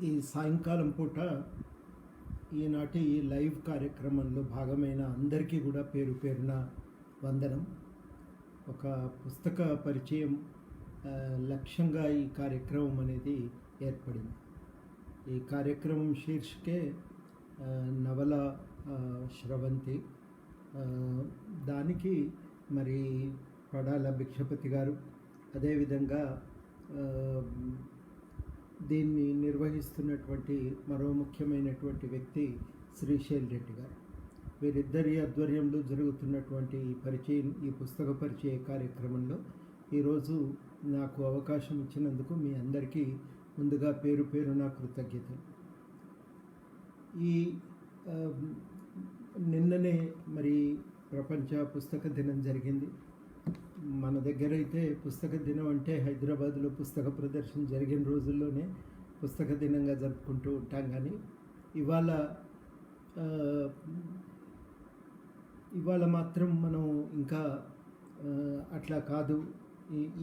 ఈ సాయంకాలం పూట ఈనాటి లైవ్ కార్యక్రమంలో భాగమైన అందరికీ కూడా పేరు పేరున వందనం. ఒక పుస్తక పరిచయం లక్ష్యంగా ఈ కార్యక్రమం అనేది ఏర్పడింది. ఈ కార్యక్రమం శీర్షికే నవల స్రవంతి. దానికి మరి పడాల భిక్షపతి గారు, అదేవిధంగా దీన్ని నిర్వహిస్తున్నటువంటి మరో ముఖ్యమైనటువంటి వ్యక్తి శ్రీశైల్ రెడ్డి గారు. వీరిద్దరి ఆధ్వర్యంలో జరుగుతున్నటువంటి ఈ పుస్తక పరిచయ కార్యక్రమంలో ఈరోజు నాకు అవకాశం ఇచ్చినందుకు మీ అందరికీ ముందుగా పేరు పేరున కృతజ్ఞతలు. ఈ నిన్ననే మరి ప్రపంచ పుస్తక దినం జరిగింది. మన దగ్గర అయితే పుస్తక దినం అంటే హైదరాబాద్లో పుస్తక ప్రదర్శన జరిగిన రోజుల్లోనే పుస్తక దినంగా జరుపుకుంటూ ఉంటాం. కానీ ఇవాళ మాత్రం మనం ఇంకా అట్లా కాదు.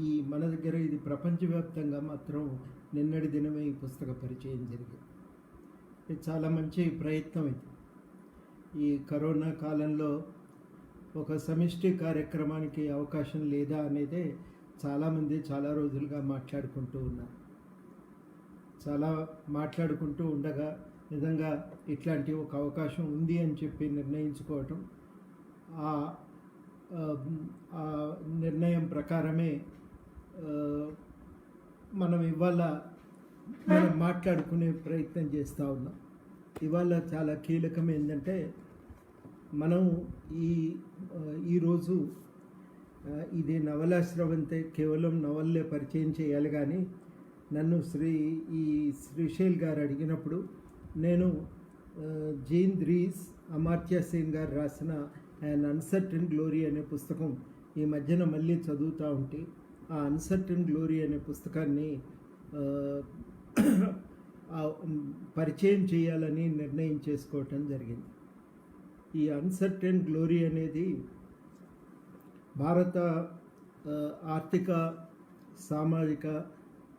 ఈ మన దగ్గర ఇది ప్రపంచవ్యాప్తంగా మాత్రం నిన్నటి దినమే ఈ పుస్తక పరిచయం జరిగింది. ఇది చాలా మంచి ప్రయత్నం. ఇది ఈ కరోనా కాలంలో ఒక సమిష్టి కార్యక్రమానికి అవకాశం లేదా అనేదే చాలామంది చాలా రోజులుగా మాట్లాడుకుంటూ ఉన్నారు. మాట్లాడుకుంటూ ఉండగా నిజంగా ఇట్లాంటి ఒక అవకాశం ఉంది అని చెప్పి నిర్ణయించుకోవటం, ఆ నిర్ణయం ప్రకారమే మనం మాట్లాడుకునే ప్రయత్నం చేస్తూ ఉన్నాం. ఇవాళ చాలా కీలకం ఏంటంటే, మనం ఈరోజు ఇది నవల స్రవంతి, కేవలం నవల్లే పరిచయం చేయాలి. కానీ నన్ను శ్రీశైల్ గారు అడిగినప్పుడు నేను జీన్ రీస్, అమర్త్య సేన్ గారు రాసిన అండ్ అన్సర్టన్ గ్లోరీ అనే పుస్తకం ఈ మధ్యన మళ్ళీ చదువుతూ ఉంటే, ఆ అన్సర్టన్ గ్లోరీ అనే పుస్తకాన్ని పరిచయం చేయాలని నిర్ణయం చేసుకోవటం జరిగింది. ఈ అన్సర్టన్ గ్లోరీ అనేది భారత ఆర్థిక సామాజిక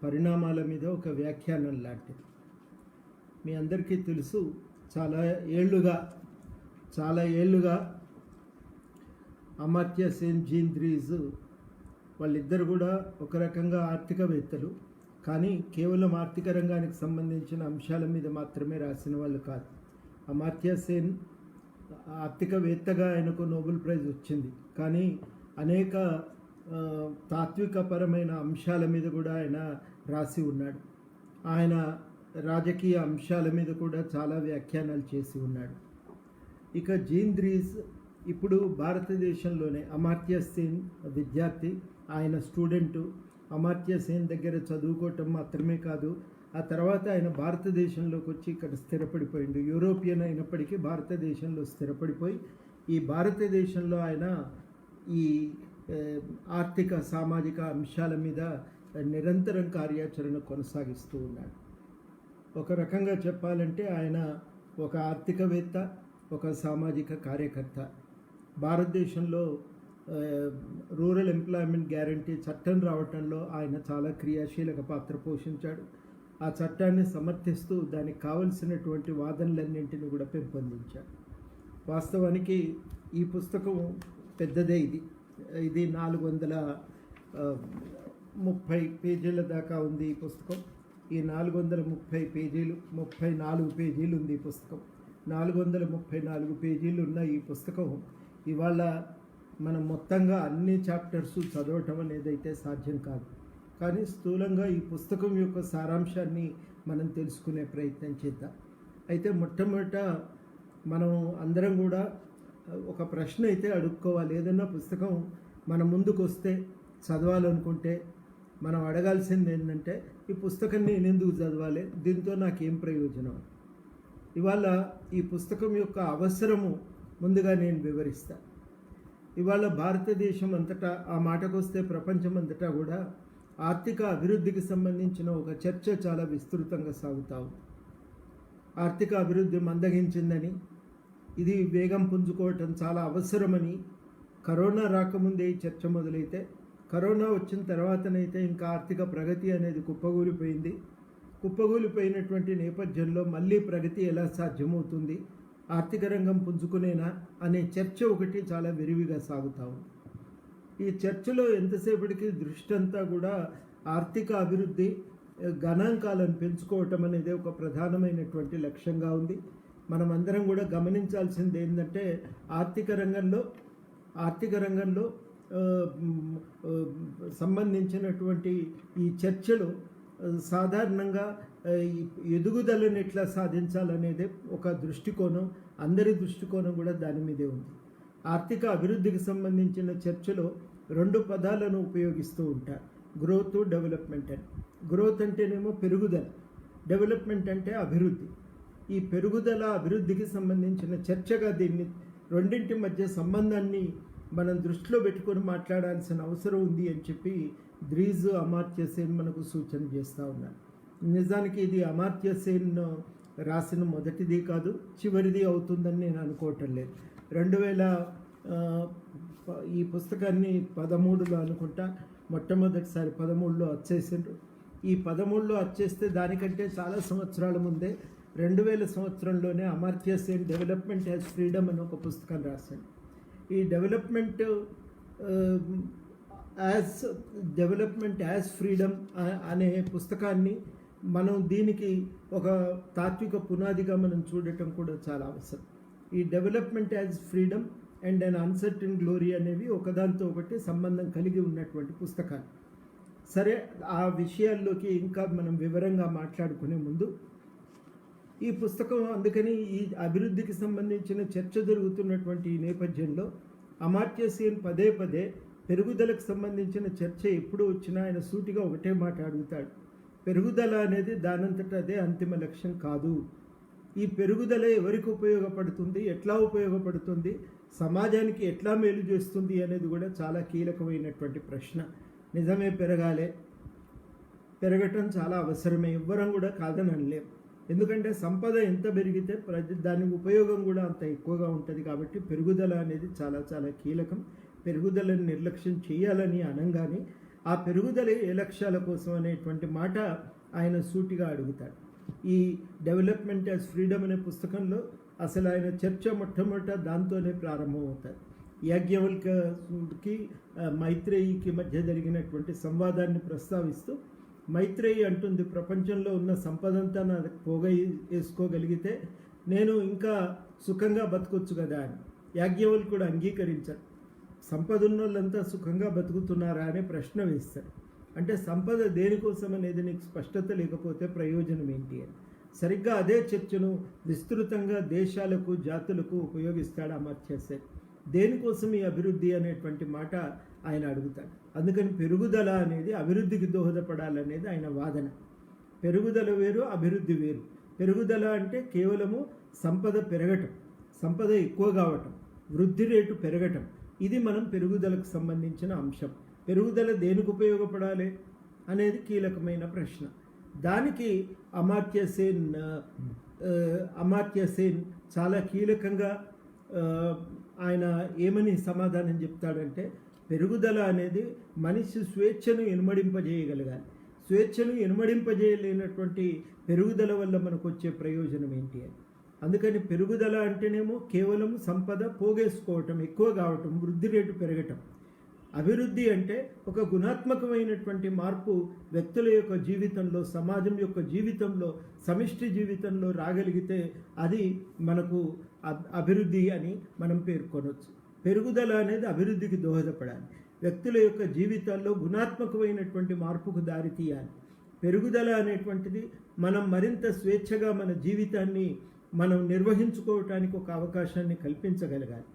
పరిణామాల మీద ఒక వ్యాఖ్యానం లాంటిది. మీ అందరికీ తెలుసు, చాలా ఏళ్ళుగా అమర్త్య సేన్, జీన్ రీస్ వాళ్ళిద్దరు కూడా ఒక రకంగా ఆర్థికవేత్తలు. కానీ కేవలం ఆర్థిక రంగానికి సంబంధించిన అంశాల మీద మాత్రమే రాసిన వాళ్ళు కాదు. అమర్త్య సేన్ ఆర్థికవేత్తగా ఆయనకు నోబెల్ ప్రైజ్ వచ్చింది. కానీ అనేక తాత్వికపరమైన అంశాల మీద కూడా ఆయన రాసి ఉన్నాడు. ఆయన రాజకీయ అంశాల మీద కూడా చాలా వ్యాఖ్యానాలు చేసి ఉన్నాడు. ఇక జీన్ రీస్ ఇప్పుడు భారతదేశంలోనే, అమర్త్య సేన్ విద్యార్థి, ఆయన స్టూడెంటు. అమర్త్య సేన్ దగ్గర చదువుకోవటం మాత్రమే కాదు, ఆ తర్వాత ఆయన భారతదేశంలోకి వచ్చి ఇక్కడ స్థిరపడిపోయిండు. యూరోపియన్ అయినప్పటికీ భారతదేశంలో స్థిరపడిపోయి ఈ భారతదేశంలో ఆయన ఈ ఆర్థిక సామాజిక అంశాల మీద నిరంతరం కార్యాచరణ కొనసాగిస్తూ ఉన్నాడు. ఒక రకంగా చెప్పాలంటే ఆయన ఒక ఆర్థికవేత్త, ఒక సామాజిక కార్యకర్త. భారతదేశంలో రూరల్ ఎంప్లాయ్మెంట్ గ్యారంటీ చట్టం రావటంలో ఆయన చాలా క్రియాశీలక పాత్ర పోషించాడు. ఆ చట్టాన్ని సమర్థిస్తూ దానికి కావలసినటువంటి వాదనలన్నింటినీ కూడా పెంపొందించాడు. వాస్తవానికి ఈ పుస్తకం పెద్దదే. ఇది 430 పేజీల దాకా ఉంది ఈ పుస్తకం. ఈ 430 పేజీలు, 34 పేజీలు ఉంది ఈ పుస్తకం. 434 పేజీలు ఉన్న ఈ పుస్తకం ఇవాళ మనం మొత్తంగా అన్ని చాప్టర్స్ చదవటం అనేది అయితే సాధ్యం కాదు. కానీ స్థూలంగా ఈ పుస్తకం యొక్క సారాంశాన్ని మనం తెలుసుకునే ప్రయత్నం చేద్దాం. అయితే మొట్టమొదట మనం అందరం కూడా ఒక ప్రశ్న అయితే అడుక్కోవాలి. ఏదైనా పుస్తకం మన ముందుకు వస్తే చదవాలనుకుంటే మనం అడగాల్సింది ఏంటంటే, ఈ పుస్తకం నేను ఎందుకు చదవాలి, దీంతో నాకేం ప్రయోజనం? ఇవాళ ఈ పుస్తకం యొక్క అవసరము ముందుగా నేను వివరిస్తాను. ఇవాళ భారతదేశం అంతటా, ఆ మాటకొస్తే ప్రపంచం అంతటా కూడా ఆర్థిక అభివృద్ధికి సంబంధించిన ఒక చర్చ చాలా విస్తృతంగా సాగుతూ ఉంది. ఆర్థిక అభివృద్ధి మందగించిందని, ఇది వేగం పుంజుకోవటం చాలా అవసరమని కరోనా రాకముందే ఈ చర్చ మొదలైతే, కరోనా వచ్చిన తర్వాతనైతే ఇంకా ఆర్థిక ప్రగతి అనేది కుప్పగూలిపోయింది. కుప్పగూలిపోయినటువంటి నేపథ్యంలో మళ్ళీ ప్రగతి ఎలా సాధ్యమవుతుంది, ఆర్థిక రంగం పుంజుకునేనా అనే చర్చ ఒకటి చాలా విరివిగా సాగుతూ ఉంది. ఈ చర్చలో ఎంతసేపటికి దృష్టి అంతా కూడా ఆర్థిక అభివృద్ధి గణాంకాలను పెంచుకోవటం అనేది ఒక ప్రధానమైనటువంటి లక్ష్యంగా ఉంది. మనమందరం కూడా గమనించాల్సింది ఏంటంటే ఆర్థిక రంగంలో సంబంధించినటువంటి ఈ చర్చలు సాధారణంగా ఎదుగుదలను ఎట్లా సాధించాలనేదే ఒక దృష్టికోణం, అందరి దృష్టికోణం కూడా దాని మీదే ఉంది. ఆర్థిక అభివృద్ధికి సంబంధించిన చర్చలో 2 పదాలను ఉపయోగిస్తూ ఉంటారు, గ్రోత్, డెవలప్మెంట్ అని. గ్రోత్ అంటేనేమో పెరుగుదల, డెవలప్మెంట్ అంటే అభివృద్ధి. ఈ పెరుగుదల అభివృద్ధికి సంబంధించిన చర్చగా దీన్ని రెండింటి మధ్య సంబంధాన్ని మనం దృష్టిలో పెట్టుకొని మాట్లాడాల్సిన అవసరం ఉంది అని చెప్పి ద్రీజ్, అమార్త్య సేన్ మనకు సూచన చేస్తూ ఉన్నారు. నిజానికి ఇది అమార్త్య సేన్ రాసిన మొదటిది కాదు, చివరిది అవుతుందని నేను అనుకోవటం లేదు. 2000 ఈ పుస్తకాన్ని 13లో అనుకుంటా మొట్టమొదటిసారి 13లో వచ్చేసిండ్రు. ఈ 13లో వచ్చేస్తే దానికంటే చాలా సంవత్సరాల ముందే 2000 సంవత్సరంలోనే అమార్త్య సేన్ డెవలప్మెంట్ యాజ్ ఫ్రీడమ్ అని ఒక పుస్తకం రాశాడు. ఈ డెవలప్మెంట్ యాజ్ ఫ్రీడమ్ అనే పుస్తకాన్ని మనం దీనికి ఒక తాత్విక పునాదిగా మనం చూడటం కూడా చాలా అవసరం. ఈ development as freedom and an uncertain glory అనేవి ఒకదాంతో ఒకటి సంబంధం కలిగి ఉన్నటువంటి పుస్తకాలు. సరే, ఆ విషయాల్లోకి ఇంకా మనం వివరంగా మాట్లాడుకునే ముందు ఈ పుస్తకం అందుకని ఈ అభివృద్ధికి సంబంధించిన చర్చ జరుగుతున్నటువంటి ఈ నేపథ్యంలో అమార్త్య సేన్ పదే పదే పెరుగుదలకు సంబంధించిన చర్చ ఎప్పుడు వచ్చినా ఆయన సూటిగా ఒకటే మాట అడుగుతాడు, పెరుగుదల అనేది దానంతట అదే అంతిమ లక్ష్యం కాదు. ఈ పెరుగుదల ఎవరికి ఉపయోగపడుతుంది, ఎట్లా ఉపయోగపడుతుంది, సమాజానికి ఎట్లా మేలు చేస్తుంది అనేది కూడా చాలా కీలకమైనటువంటి ప్రశ్న. నిజమే, పెరగటం చాలా అవసరమే, ఎవ్వరం కూడా కాదని అనలేం. ఎందుకంటే సంపద ఎంత పెరిగితే దాని ఉపయోగం కూడా అంత ఎక్కువగా ఉంటుంది. కాబట్టి పెరుగుదల అనేది చాలా చాలా కీలకం. పెరుగుదలను నిర్లక్ష్యం చేయాలని అనగానే ఆ పెరుగుదల ఏ లక్ష్యాల కోసం అనేటువంటి మాట ఆయన సూటిగా అడుగుతాడు. ఈ డెవలప్మెంట్ యాజ్ ఫ్రీడమ్ అనే పుస్తకంలో అసలు ఆయన చర్చ మొట్టమొదట దాంతోనే ప్రారంభమవుతారు. యాజ్ఞవల్క్యకి మైత్రేయికి మధ్య జరిగినటువంటి సంవాదాన్ని ప్రస్తావిస్తూ మైత్రేయి అంటుంది, ప్రపంచంలో ఉన్న సంపదంతా నాకు వేసుకోగలిగితే నేను ఇంకా సుఖంగా బతకొచ్చు కదా అని. యాజ్ఞవల్క్యుడు అంగీకరించారు. సంపద ఉన్న వాళ్ళంతా సుఖంగా బతుకుతున్నారా అనే ప్రశ్న వేస్తారు. అంటే సంపద దేనికోసం అనేది నీకు స్పష్టత లేకపోతే ప్రయోజనం ఏంటి అని. సరిగ్గా అదే చర్చను విస్తృతంగా దేశాలకు, జాతులకు ఉపయోగిస్తాడు అమార్త్య సేన్. దేనికోసం ఈ అభివృద్ధి అనేటువంటి మాట ఆయన అడుగుతాడు. అందుకని పెరుగుదల అనేది అభివృద్ధికి దోహదపడాలనేది ఆయన వాదన. పెరుగుదల వేరు, అభివృద్ధి వేరు. పెరుగుదల అంటే కేవలము సంపద పెరగటం, సంపద ఎక్కువ కావటం, వృద్ధి రేటు పెరగటం. ఇది మనం పెరుగుదలకు సంబంధించిన అంశం. పెరుగుదల దేనికి ఉపయోగపడాలి అనేది కీలకమైన ప్రశ్న. దానికి అమార్త్య సేన్ చాలా కీలకంగా ఆయన ఏమని సమాధానం చెప్తాడంటే, పెరుగుదల అనేది మనిషి స్వేచ్ఛను ఇనుమడింపజేయగలగాలి. స్వేచ్ఛను ఇనుమడింపజేయలేనటువంటి పెరుగుదల వల్ల మనకు వచ్చే ప్రయోజనం ఏంటి అని. అందుకని పెరుగుదల అంటేనేమో కేవలం సంపద పోగేసుకోవటం, ఎక్కువ కావటం, వృద్ధి రేటు పెరగటం. అభివృద్ధి అంటే ఒక గుణాత్మకమైనటువంటి మార్పు వ్యక్తుల యొక్క జీవితంలో, సమాజం యొక్క జీవితంలో, సమిష్టి జీవితంలో రాగలిగితే అది మనకు అభివృద్ధి అని మనం పేర్కొనవచ్చు. పెరుగుదల అనేది అభివృద్ధికి దోహదపడాలి. వ్యక్తుల యొక్క జీవితాల్లో గుణాత్మకమైనటువంటి మార్పుకు దారితీయాలి. పెరుగుదల అనేటువంటిది మనం మరింత స్వేచ్ఛగా మన జీవితాన్ని మనం నిర్వహించుకోవటానికి ఒక అవకాశాన్ని కల్పించగలగాలి.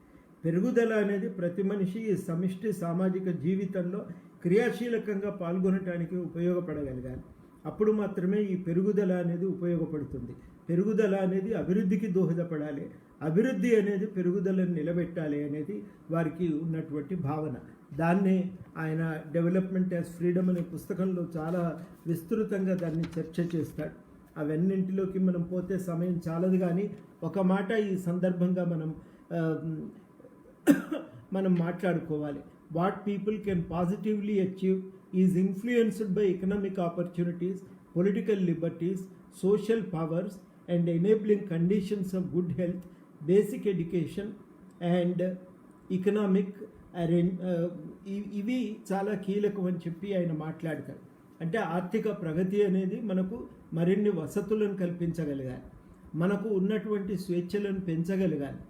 పెరుగుదల అనేది ప్రతి మనిషి సమిష్టి సామాజిక జీవితంలో క్రియాశీలకంగా పాల్గొనటానికి ఉపయోగపడగలగాలి. అప్పుడు మాత్రమే ఈ పెరుగుదల అనేది ఉపయోగపడుతుంది. పెరుగుదల అనేది అభివృద్ధికి దోహదపడాలి. అభివృద్ధి అనేది పెరుగుదలను నిలబెట్టాలి అనేది వారికి ఉన్నటువంటి భావన. దాన్నే ఆయన డెవలప్మెంట్ యాజ్ ఫ్రీడమ్ అనే పుస్తకంలో చాలా విస్తృతంగా దాన్ని చర్చ చేస్తాడు. అవన్నింటిలోకి మనం పోతే సమయం చాలదు, కానీ ఒక మాట ఈ సందర్భంగా మనం మాట్లాడుకోవాలి. What people can positively achieve is influenced by economic opportunities political liberties, social powers and enabling conditions of good health, basic education and economic ఇవి చాలా కీలకం అని చెప్పి ఆయన మాట్లాడతారు. అంటే ఆర్థిక ప్రగతి అనేది మనకు మరిన్ని వసతులను కల్పించగలగాలి, మనకు ఉన్నటువంటి స్వేచ్ఛలను పెంచగలగాలి,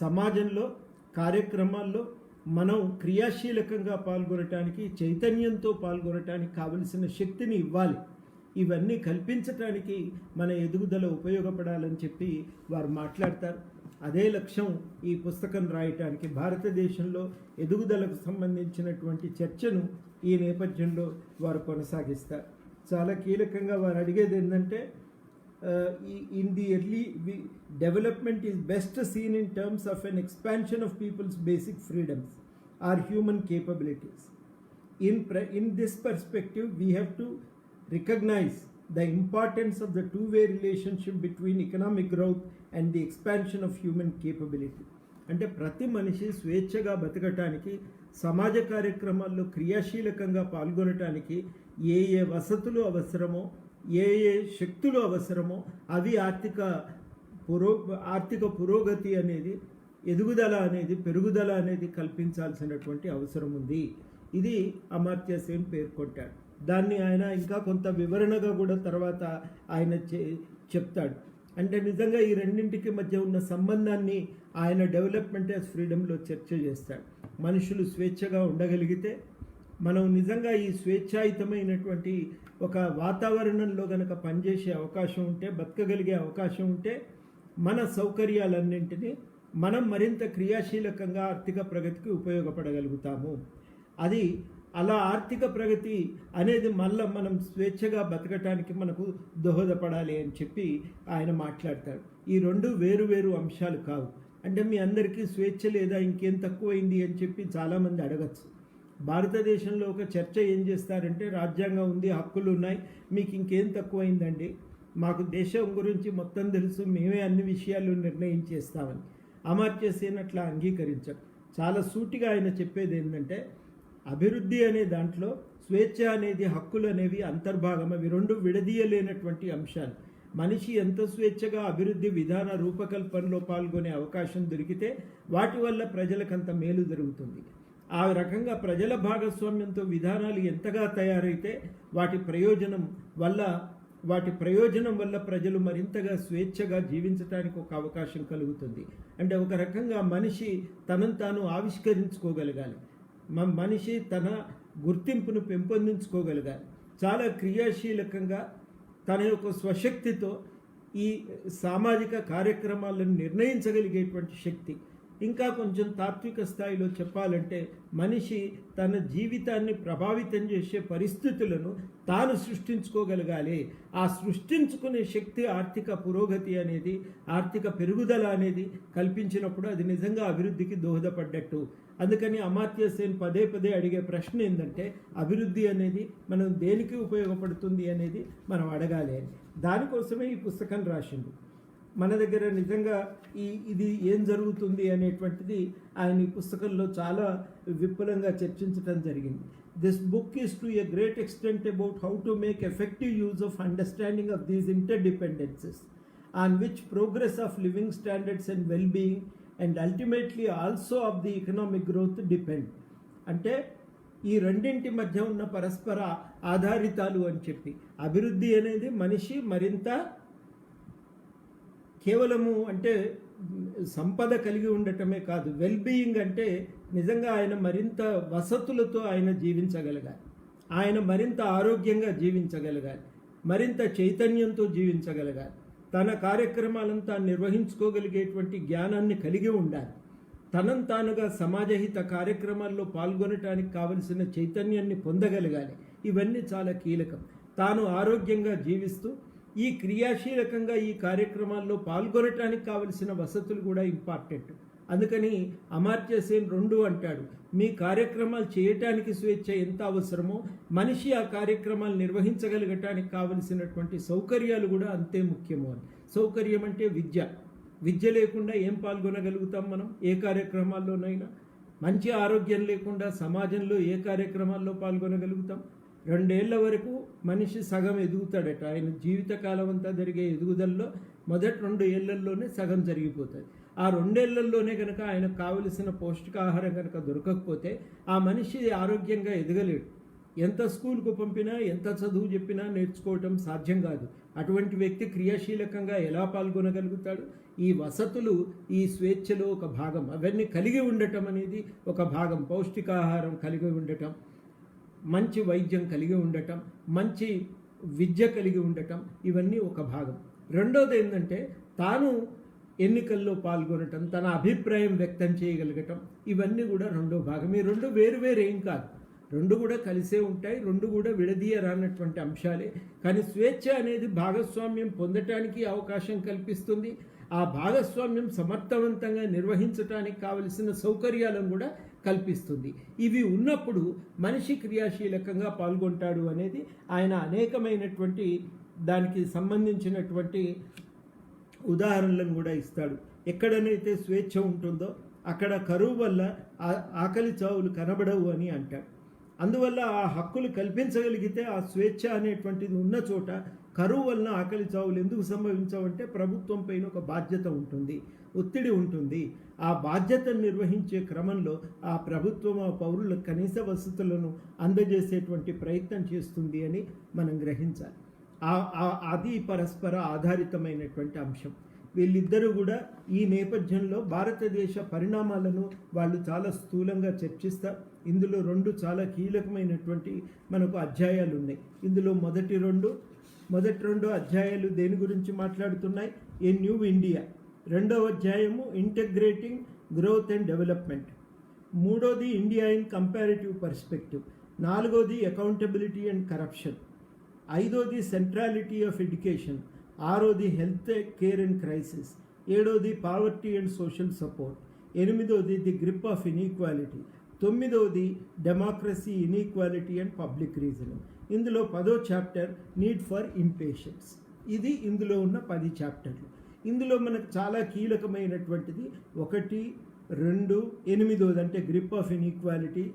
సమాజంలో కార్యక్రమాల్లో మనం క్రియాశీలకంగా పాల్గొనటానికి, చైతన్యంతో పాల్గొనటానికి కావలసిన శక్తిని ఇవ్వాలి. ఇవన్నీ కల్పించటానికి మన ఎదుగుదల ఉపయోగపడాలని చెప్పి వారు మాట్లాడతారు. అదే లక్ష్యం ఈ పుస్తకం రాయటానికి. భారతదేశంలో ఎదుగుదలకు సంబంధించినటువంటి చర్చను ఈ నేపథ్యంలో వారు కొనసాగిస్తారు. చాలా కీలకంగా వారు అడిగేది ఏంటంటే, in the early development is best seen in terms of an expansion of people's basic freedoms or human capabilities. In this perspective, we have to recognize the importance of the two-way relationship between economic growth and the expansion of human capability. అంటే ప్రతి మనిషి స్వేచ్ఛగా బతకటానికి, సమాజ కార్యక్రమాల్లో క్రియాశీలకంగా పాల్గొనటానికి ఏ ఏ వసతులు అవసరమో, ఏ ఏ శక్తులు అవసరమో అవి ఆర్థిక పురోగతి అనేది, ఎదుగుదల అనేది, పెరుగుదల అనేది కల్పించాల్సినటువంటి అవసరం ఉంది. ఇది అమర్త్య సేన్ పేర్కొంటాడు. దాన్ని ఆయన ఇంకా కొంత వివరణగా కూడా తర్వాత ఆయన చెప్తాడు. అంటే నిజంగా ఈ రెండింటికి మధ్య ఉన్న సంబంధాన్ని ఆయన డెవలప్మెంట్ యాజ్ ఫ్రీడమ్లో చర్చ చేస్తాడు. మనుషులు స్వేచ్ఛగా ఉండగలిగితే, మనం నిజంగా ఈ స్వేచ్ఛాయుతమైనటువంటి ఒక వాతావరణంలో కనుక పనిచేసే అవకాశం ఉంటే, బతకగలిగే అవకాశం ఉంటే, మన సౌకర్యాలన్నింటినీ మనం మరింత క్రియాశీలకంగా ఆర్థిక ప్రగతికి ఉపయోగపడగలుగుతాము. అది అలా ఆర్థిక ప్రగతి అనేది మళ్ళీ మనం స్వేచ్ఛగా బతకటానికి మనకు దోహదపడాలి అని చెప్పి ఆయన మాట్లాడతాడు. ఈ రెండు వేరు వేరు అంశాలు కావు. అంటే మీ అందరికీ స్వేచ్ఛ లేదా, ఇంకేం తక్కువైంది అని చెప్పి చాలామంది అడగచ్చు. భారతదేశంలో ఒక చర్చ ఏం చేస్తారంటే, రాజ్యాంగం ఉంది, హక్కులు ఉన్నాయి, మీకు ఇంకేం తక్కువైందండి, మాకు దేశం గురించి మొత్తం తెలుసు, మేమే అన్ని విషయాలు నిర్ణయించేస్తామని. అమర్త్య సేన్ అట్లా అంగీకరించారు. చాలా సూటిగా ఆయన చెప్పేది ఏంటంటే, అభివృద్ధి అనే దాంట్లో స్వేచ్ఛ అనేది, హక్కులు అనేవి అంతర్భాగం. అవి రెండు విడదీయలేనటువంటి అంశాలు. మనిషి ఎంత స్వేచ్ఛగా అభివృద్ధి విధాన రూపకల్పనలో పాల్గొనే అవకాశం దొరికితే వాటి వల్ల ప్రజలకంత మేలు జరుగుతుంది. ఆ రకంగా ప్రజల భాగస్వామ్యంతో విధానాలు ఎంతగా తయారైతే వాటి ప్రయోజనం వల్ల ప్రజలు మరింతగా స్వేచ్ఛగా జీవించడానికి ఒక అవకాశం కలుగుతుంది. అంటే ఒక రకంగా మనిషి తనను తాను ఆవిష్కరించుకోగలగాలి, మనిషి తన గుర్తింపును పెంపొందించుకోగలగాలి, చాలా క్రియాశీలకంగా తన యొక్క స్వశక్తితో ఈ సామాజిక కార్యక్రమాలను నిర్ణయించగలిగేటువంటి శక్తి. ఇంకా కొంచెం తాత్విక స్థాయిలో చెప్పాలంటే, మనిషి తన జీవితాన్ని ప్రభావితం చేసే పరిస్థితులను తాను సృష్టించుకోగలగాలి. ఆ సృష్టించుకునే శక్తి ఆర్థిక పురోగతి అనేది, ఆర్థిక పెరుగుదల అనేది కల్పించినప్పుడు అది నిజంగా అభివృద్ధికి దోహదపడ్డట్టు. అందుకని అమర్త్య సేన్ పదే పదే అడిగే ప్రశ్న ఏంటంటే, అభివృద్ధి అనేది మనం దేనికి ఉపయోగపడుతుంది అనేది మనం అడగాలి అని. దానికోసమే ఈ పుస్తకం రాసిండు. మన దగ్గర నిజంగా ఇది ఏం జరుగుతుంది అనేటువంటిది ఆయన ఈ పుస్తకంలో చాలా విపులంగా చర్చించడం జరిగింది. This book is to a great extent about how to make effective use of understanding of these interdependences on which progress of living standards and well being and ultimately also of the economic growth depend. అంటే ఈ రెండింటి మధ్య ఉన్న పరస్పర ఆధారితాలు అని చెప్పి, అభివృద్ధి అనేది మనిషి మరింత కేవలము అంటే సంపద కలిగి ఉండటమే కాదు, వెల్ బీయింగ్ అంటే నిజంగా ఆయన మరింత వసతులతో ఆయన జీవించగలగాలి, ఆయన మరింత ఆరోగ్యంగా జీవించగలగాలి, మరింత చైతన్యంతో జీవించగలగాలి, తన కార్యక్రమాలను తాను నిర్వహించుకోగలిగేటువంటి జ్ఞానాన్ని కలిగి ఉండాలి, తనను తానుగా సమాజహిత కార్యక్రమాల్లో పాల్గొనటానికి కావలసిన చైతన్యాన్ని పొందగలగాలి. ఇవన్నీ చాలా కీలకం. తాను ఆరోగ్యంగా జీవిస్తూ ఈ క్రియాశీలకంగా ఈ కార్యక్రమాల్లో పాల్గొనటానికి కావలసిన వసతులు కూడా ఇంపార్టెంట్. అందుకని అమర్త్య సేన్ రెండు అంటాడు, మీ కార్యక్రమాలు చేయటానికి స్వేచ్ఛ ఎంత అవసరమో మనిషి ఆ కార్యక్రమాలు నిర్వహించగలగటానికి కావలసినటువంటి సౌకర్యాలు కూడా అంతే ముఖ్యము అని. సౌకర్యం అంటే విద్య లేకుండా ఏం పాల్గొనగలుగుతాం మనం ఏ కార్యక్రమాల్లోనైనా? మంచి ఆరోగ్యం లేకుండా సమాజంలో ఏ కార్యక్రమాల్లో పాల్గొనగలుగుతాం? 2 ఏళ్ల వరకు మనిషి సగం ఎదుగుతాడట. ఆయన జీవితకాలం అంతా జరిగే ఎదుగుదలలో మొదటి 2 ఏళ్లలోనే సగం జరిగిపోతుంది. ఆ 2 ఏళ్లలోనే కనుక ఆయనకు కావలసిన పౌష్టికాహారం కనుక దొరకకపోతే ఆ మనిషి ఆరోగ్యంగా ఎదగలేడు. ఎంత స్కూల్కు పంపినా, ఎంత చదువు చెప్పినా నేర్చుకోవటం సాధ్యం కాదు. అటువంటి వ్యక్తి క్రియాశీలకంగా ఎలా పాల్గొనగలుగుతాడు? ఈ వసతులు, ఈ స్వేచ్ఛలో ఒక భాగం. అవన్నీ కలిగి ఉండటం అనేది ఒక భాగం. పౌష్టికాహారం కలిగి ఉండటం, మంచి వైద్యం కలిగి ఉండటం, మంచి విద్య కలిగి ఉండటం, ఇవన్నీ ఒక భాగం. రెండోది ఏంటంటే తాను ఎన్నికల్లో పాల్గొనటం, తన అభిప్రాయం వ్యక్తం చేయగలగటం, ఇవన్నీ కూడా రెండో భాగం. ఈ రెండు వేరు ఏం కాదు, రెండు కూడా కలిసే ఉంటాయి, రెండు కూడా విడదీయరానటువంటి అంశాలే. కానీ స్వేచ్ఛ అనేది భాగస్వామ్యం పొందటానికి అవకాశం కల్పిస్తుంది. ఆ భాగస్వామ్యం సమర్థవంతంగా నిర్వహించడానికి కావలసిన సౌకర్యాలను కూడా కల్పిస్తుంది. ఇవి ఉన్నప్పుడు మనిషి క్రియాశీలకంగా పాల్గొంటాడు అనేది ఆయన అనేకమైనటువంటి దానికి సంబంధించినటువంటి ఉదాహరణలను కూడా ఇస్తాడు. ఎక్కడనైతే స్వేచ్ఛ ఉంటుందో అక్కడ కరువు వల్ల ఆకలి చావులు కనబడవు అని అంటాడు. అందువల్ల ఆ హక్కులు కల్పించగలిగితే, ఆ స్వేచ్ఛ అనేటువంటిది ఉన్న చోట కరువు వలన ఆకలి చావులు ఎందుకు సంభవించవంటే ప్రభుత్వం పైన ఒక బాధ్యత ఉంటుంది, ఒత్తిడి ఉంటుంది. ఆ బాధ్యతను నిర్వహించే క్రమంలో ఆ ప్రభుత్వం ఆ పౌరుల కనీస వసతులను అందజేసేటువంటి ప్రయత్నం చేస్తుంది అని మనం గ్రహించాలి. అది పరస్పర ఆధారితమైనటువంటి అంశం. వీళ్ళిద్దరూ కూడా ఈ నేపథ్యంలో భారతదేశ పరిణామాలను వాళ్ళు చాలా స్థూలంగా చర్చిస్తారు. ఇందులో 2 చాలా కీలకమైనటువంటి మనకు అధ్యాయాలు ఉన్నాయి. ఇందులో మొదటి రెండు అధ్యాయాలు దేని గురించి మాట్లాడుతున్నాయి? A new India. 2వ అధ్యాయము ఇంటగ్రేటింగ్ గ్రోత్ అండ్ డెవలప్మెంట్. 3వది ఇండియా ఇన్ కంపారిటివ్ పర్స్పెక్టివ్. 4వది అకౌంటబిలిటీ అండ్ కరప్షన్. 5వది సెంట్రాలిటీ ఆఫ్ ఎడ్యుకేషన్. 6వది హెల్త్ కేర్ అండ్ క్రైసిస్. 7వది పావర్టీ అండ్ సోషల్ సపోర్ట్. 8వది ది గ్రిప్ ఆఫ్ ఇన్ఈక్వాలిటీ. 9వది democracy, inequality and public reasoning. ఇందులో 10వ chapter need for impatience. ఇది ఇందులో ఉన్న 10 చాప్టర్లు. ఇందులో మనకు చాలా కీలకమైనటువంటిది 1, 2, 8వది అంటే గ్రిప్ ఆఫ్ ఇన్ఈక్వాలిటీ,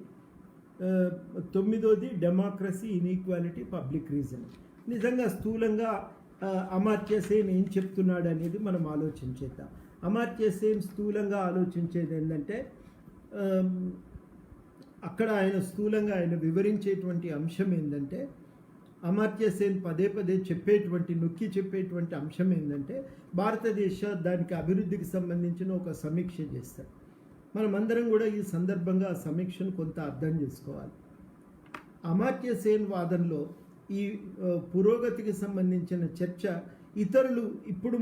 9వది డెమోక్రసీ, ఇన్ఈక్వాలిటీ, పబ్లిక్ రీజనింగ్. నిజంగా స్థూలంగా అమర్త్య సేన్ ఏం చెప్తున్నాడు అనేది మనం ఆలోచించేద్దాం. అమర్త్య సేన్ స్థూలంగా ఆలోచించేది ఏంటంటే అక్కడ ఆయన స్థూలంగా వివరించేటువంటి అంశం ఏంటంటే, అమర్త్య సేన్ పదే నొక్కి చెప్పేటువంటి అంశం ఏంటంటే భారతదేశ దానికి అభివృద్ధికి సంబంధించిన ఒక సమీక్ష చేస్తారు. మనమందరం కూడా ఈ సందర్భంగా ఆ సమీక్షను కొంత అర్థం చేసుకోవాలి. అమర్త్య సేన్ వాదనలో ఈ పురోగతికి సంబంధించిన చర్చ ఇతరులు ఇప్పుడు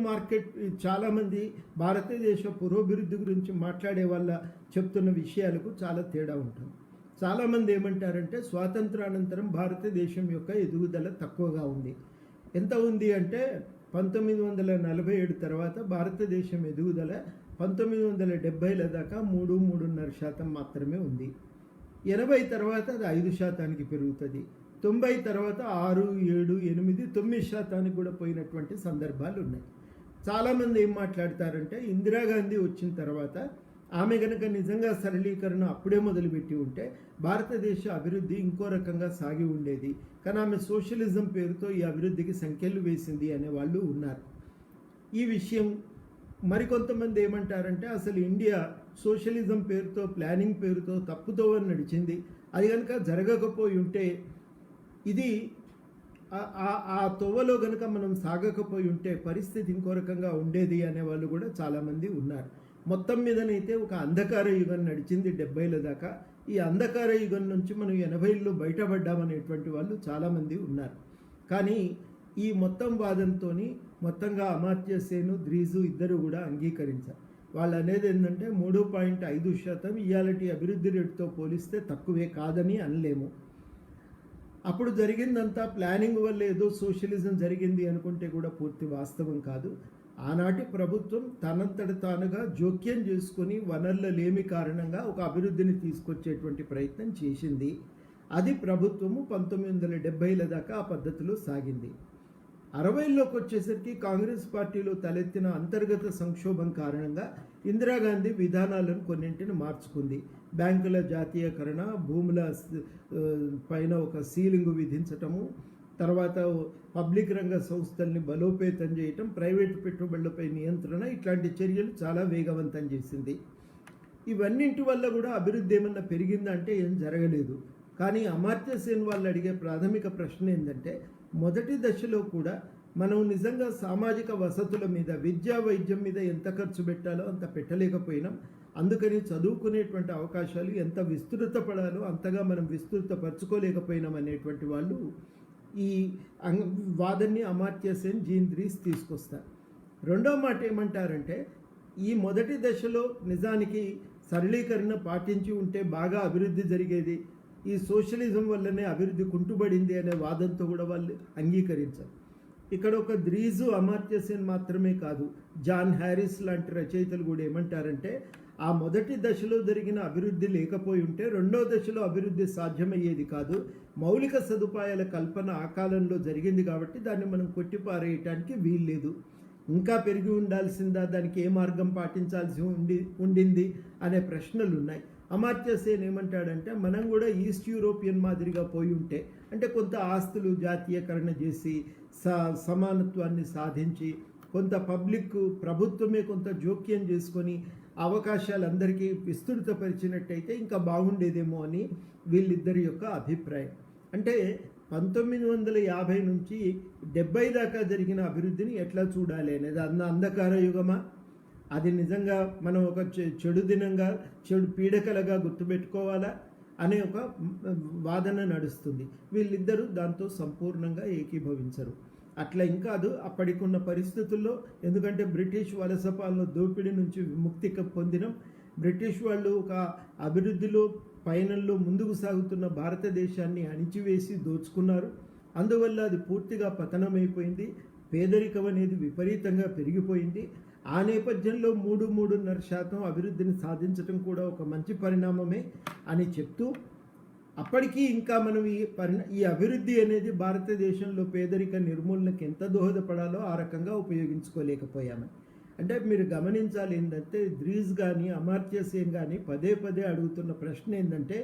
చాలామంది భారతదేశ పురోభివృద్ధి గురించి మాట్లాడే వాళ్ళ చెప్తున్న విషయాలకు చాలా తేడా ఉంటుంది. చాలామంది ఏమంటారంటే స్వాతంత్రానంతరం భారతదేశం యొక్క ఎదుగుదల తక్కువగా ఉంది. ఎంత ఉంది అంటే 1947 తర్వాత భారతదేశం ఎదుగుదల 1970ల దాకా 3-3.5% మాత్రమే ఉంది. 80 తర్వాత అది 5% పెరుగుతుంది. 90 తర్వాత 6, 7, 8, 9% కూడా పోయినటువంటి సందర్భాలు ఉన్నాయి. చాలామంది ఏం మాట్లాడతారంటే ఇందిరాగాంధీ వచ్చిన తర్వాత ఆమె కనుక నిజంగా సరళీకరణ అప్పుడే మొదలుపెట్టి ఉంటే భారతదేశ అభివృద్ధి ఇంకో రకంగా సాగి ఉండేది. కానీ ఆమె సోషలిజం పేరుతో ఈ అభివృద్ధికి సంఖ్యలు వేసింది అనే వాళ్ళు ఉన్నారు. ఈ విషయం మరికొంతమంది ఏమంటారంటే అసలు ఇండియా సోషలిజం పేరుతో, ప్లానింగ్ పేరుతో తప్పుతోవని నడిచింది. అది కనుక జరగకపోయి ఉంటే, ఇది ఆ తొవ్వలో కనుక మనం సాగకపోయి ఉంటే పరిస్థితి ఇంకో రకంగా ఉండేది అనేవాళ్ళు కూడా చాలామంది ఉన్నారు. మొత్తం మీదనైతే ఒక అంధకార యుగం నడిచింది 70ల దాకా. ఈ అంధకార యుగం నుంచి మనం 80ల్లో బయటపడ్డామనేటువంటి వాళ్ళు చాలామంది ఉన్నారు. కానీ ఈ మొత్తం వాదంతో మొత్తంగా అమర్త్య సేన్, ద్రీజు ఇద్దరు కూడా అంగీకరించారు. వాళ్ళు అనేది ఏంటంటే 3.5% ఇయాలటి అభివృద్ధి రేటుతో పోలిస్తే తక్కువే కాదని అనలేము. అప్పుడు జరిగిందంతా ప్లానింగ్ వల్ల ఏదో సోషలిజం జరిగింది అనుకుంటే కూడా పూర్తి వాస్తవం కాదు. ఆనాటి ప్రభుత్వం తనంతట తానుగా జోక్యం చేసుకొని వనరుల లేమి కారణంగా ఒక అభివృద్ధిని తీసుకొచ్చేటువంటి ప్రయత్నం చేసింది. అది ప్రభుత్వము 1970ల దాకా ఆ పద్ధతిలో సాగింది. 60ల్లోకి వచ్చేసరికి కాంగ్రెస్ పార్టీలో తలెత్తిన అంతర్గత సంక్షోభం కారణంగా ఇందిరాగాంధీ విధానాలను కొన్నింటిని మార్చుకుంది. బ్యాంకుల జాతీయకరణ, భూముల పైన ఒక సీలింగ్ విధించటము, తర్వాత పబ్లిక్ రంగ సంస్థల్ని బలోపేతం చేయటం, ప్రైవేటు పెట్టుబడులపై నియంత్రణ, ఇట్లాంటి చర్యలు చాలా వేగవంతం చేసింది. ఇవన్నింటి వల్ల కూడా అభివృద్ధి ఏమన్నా పెరిగిందంటే ఏం జరగలేదు. కానీ అమర్త్య సేన్ వాళ్ళు అడిగే ప్రాథమిక ప్రశ్న ఏంటంటే, మొదటి దశలో కూడా మనం నిజంగా సామాజిక వసతుల మీద, విద్యా వైద్యం మీద ఎంత ఖర్చు పెట్టాలో అంత పెట్టలేకపోయినాం. అందుకని చదువుకునేటువంటి అవకాశాలు ఎంత విస్తృతపడాలో అంతగా మనం విస్తృతపరచుకోలేకపోయినాం అనేటువంటి వాళ్ళు ఈ వాదన్ని అమర్త్య సేన్, జీన్ రీస్ తీసుకొస్తారు. రెండో మాట ఏమంటారంటే, ఈ మొదటి దశలో నిజానికి సరళీకరణ పాటించి ఉంటే బాగా అభివృద్ధి జరిగేది, ఈ సోషలిజం వల్లనే అభివృద్ధి కుంటుబడింది అనే వాదంతో కూడా వాళ్ళు అంగీకరించారు. ఇక్కడ ఒక ద్రీజు, అమర్త్య సేన్ మాత్రమే కాదు, జాన్ హ్యారిస్ లాంటి రచయితలు కూడా ఏమంటారంటే, ఆ మొదటి దశలో జరిగిన అభివృద్ధి లేకపోయి ఉంటే రెండో దశలో అభివృద్ధి సాధ్యమయ్యేది కాదు. మౌలిక సదుపాయాల కల్పన ఆ కాలంలో జరిగింది కాబట్టి దాన్ని మనం కొట్టిపారేయటానికి వీల్లేదు. ఇంకా పెరిగి ఉండాల్సిందా, దానికి ఏ మార్గం పాటించాల్సి ఉండింది అనే ప్రశ్నలు ఉన్నాయి. అమర్త్య సేన్ ఏమంటాడంటే, మనం కూడా ఈస్ట్ యూరోపియన్ మాదిరిగా పోయి ఉంటే, అంటే కొంత ఆస్తులు జాతీయకరణ చేసి సమానత్వాన్ని సాధించి, కొంత ప్రభుత్వమే కొంత జోక్యం చేసుకొని అవకాశాలు అందరికీ విస్తృతపరిచినట్టయితే ఇంకా బాగుండేదేమో అని వీళ్ళిద్దరి యొక్క అభిప్రాయం. అంటే 1950 నుంచి 70 దాకా జరిగిన అభివృద్ధిని ఎట్లా చూడాలి అనేది అంధకార యుగమా, అది నిజంగా మనం ఒక చెడు దినంగా, చెడు పీడకలగా గుర్తుపెట్టుకోవాలా అనే ఒక వాదన నడుస్తుంది. వీళ్ళిద్దరూ దాంతో సంపూర్ణంగా ఏకీభవించరు. అట్లా ఇంకాదు, అప్పటికున్న పరిస్థితుల్లో, ఎందుకంటే బ్రిటిష్ వలస పాలన దోపిడీ నుంచి విముక్తి పొందినం. బ్రిటిష్ వాళ్ళు ఒక అభివృద్ధిలో పయనంలో ముందుకు సాగుతున్న భారతదేశాన్ని అణిచివేసి దోచుకున్నారు. అందువల్ల అది పూర్తిగా పతనమైపోయింది. పేదరికం అనేది విపరీతంగా పెరిగిపోయింది. ఆ నేపథ్యంలో 3-3.5% అభివృద్ధిని సాధించడం కూడా ఒక మంచి పరిణామమే అని చెప్తూ, అప్పటికీ ఇంకా మనం ఈ అభివృద్ధి అనేది భారతదేశంలో పేదరిక నిర్మూలనకు ఎంత దోహదపడాలో ఆ రకంగా ఉపయోగించుకోలేకపోయామని. అంటే మీరు గమనించాలి ఏంటంటే, ద్రీస్ కానీ అమర్త్య సేన్ కానీ పదే అడుగుతున్న ప్రశ్న ఏంటంటే,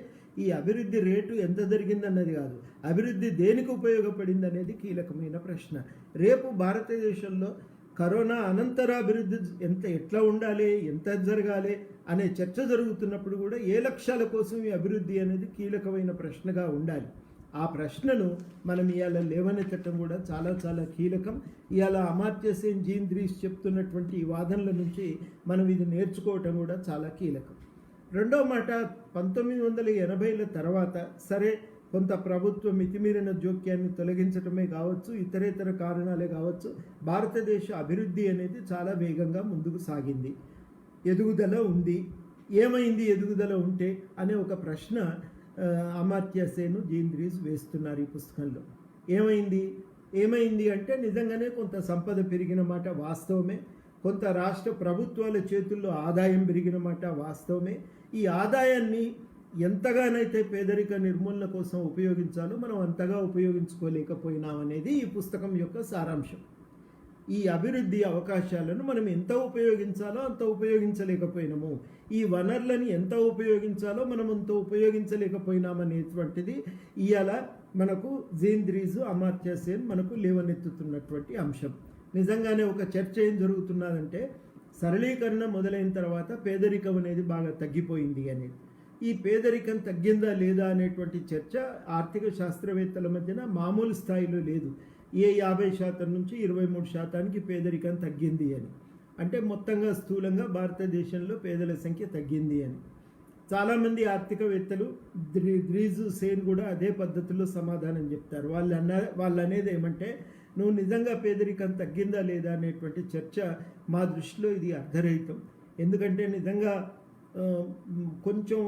ఈ అభివృద్ధి రేటు ఎంత జరిగిందన్నది కాదు, అభివృద్ధి దేనికి ఉపయోగపడింది అనేది కీలకమైన ప్రశ్న. రేపు భారతదేశంలో కరోనా అనంతర అభివృద్ధి ఎట్లా ఉండాలి, ఎంత జరగాలి అనే చర్చ జరుగుతున్నప్పుడు కూడా ఏ లక్ష్యాల కోసం ఈ అభివృద్ధి అనేది కీలకమైన ప్రశ్నగా ఉండాలి. ఆ ప్రశ్నను మనం ఇవాళ లేవనెత్తడం కూడా చాలా కీలకం. ఇవాళ అమర్త్య సేన్, జీన్ రీస్ చెప్తున్నటువంటి ఈ వాదనల నుంచి మనం ఇది నేర్చుకోవటం కూడా చాలా కీలకం. రెండో మాట, 1980ల తర్వాత సరే కొంత ప్రభుత్వ మితిమీరిన జోక్యాన్ని తొలగించడమే కావచ్చు, ఇతరేతర కారణాలే కావచ్చు, భారతదేశ అభివృద్ధి అనేది చాలా వేగంగా ముందుకు సాగింది, ఎదుగుదల ఉంది. ఏమైంది ఎదుగుదల ఉంటే అనే ఒక ప్రశ్న అమర్త్య సేన్, జీన్ రీస్ వేస్తున్నారు ఈ పుస్తకంలో. ఏమైంది అంటే, నిజంగానే కొంత సంపద పెరిగిన మాట వాస్తవమే, కొంత రాష్ట్ర ప్రభుత్వాల చేతుల్లో ఆదాయం పెరిగిన మాట వాస్తవమే. ఈ ఆదాయాన్ని ఎంతగానైతే పేదరిక నిర్మూలన కోసం ఉపయోగించాలో మనం అంతగా ఉపయోగించుకోలేకపోయినామనేది ఈ పుస్తకం యొక్క సారాంశం. ఈ అభివృద్ధి అవకాశాలను మనం ఎంత ఉపయోగించాలో అంత ఉపయోగించలేకపోయినాము, ఈ వనరులని ఎంత ఉపయోగించాలో మనం అంత ఉపయోగించలేకపోయినామనేటువంటిది ఇవాళ మనకు జీన్ రీస్, అమర్త్య సేన్ మనకు లేవనెత్తుతున్నటువంటి అంశం. నిజంగానే ఒక చర్చ ఏం జరుగుతున్నదంటే, సరళీకరణ మొదలైన తర్వాత పేదరికం అనేది బాగా తగ్గిపోయింది అనేది. ఈ పేదరికం తగ్గిందా లేదా అనేటువంటి చర్చ ఆర్థిక శాస్త్రవేత్తల మధ్యన మామూలు స్థాయిలో లేదు. 50% నుంచి 23% పేదరికం తగ్గింది అని, అంటే మొత్తంగా స్థూలంగా భారతదేశంలో పేదల సంఖ్య తగ్గింది అని. చాలామంది ఆర్థికవేత్తలు, ద్రీస్, సేన్ కూడా అదే పద్ధతిలో సమాధానం చెప్తారు. వాళ్ళు అనేది ఏమంటే, నువ్వు నిజంగా పేదరికం తగ్గిందా లేదా అనేటువంటి చర్చ మా దృష్టిలో ఇది అర్ధరహితం. ఎందుకంటే నిజంగా కొంచెం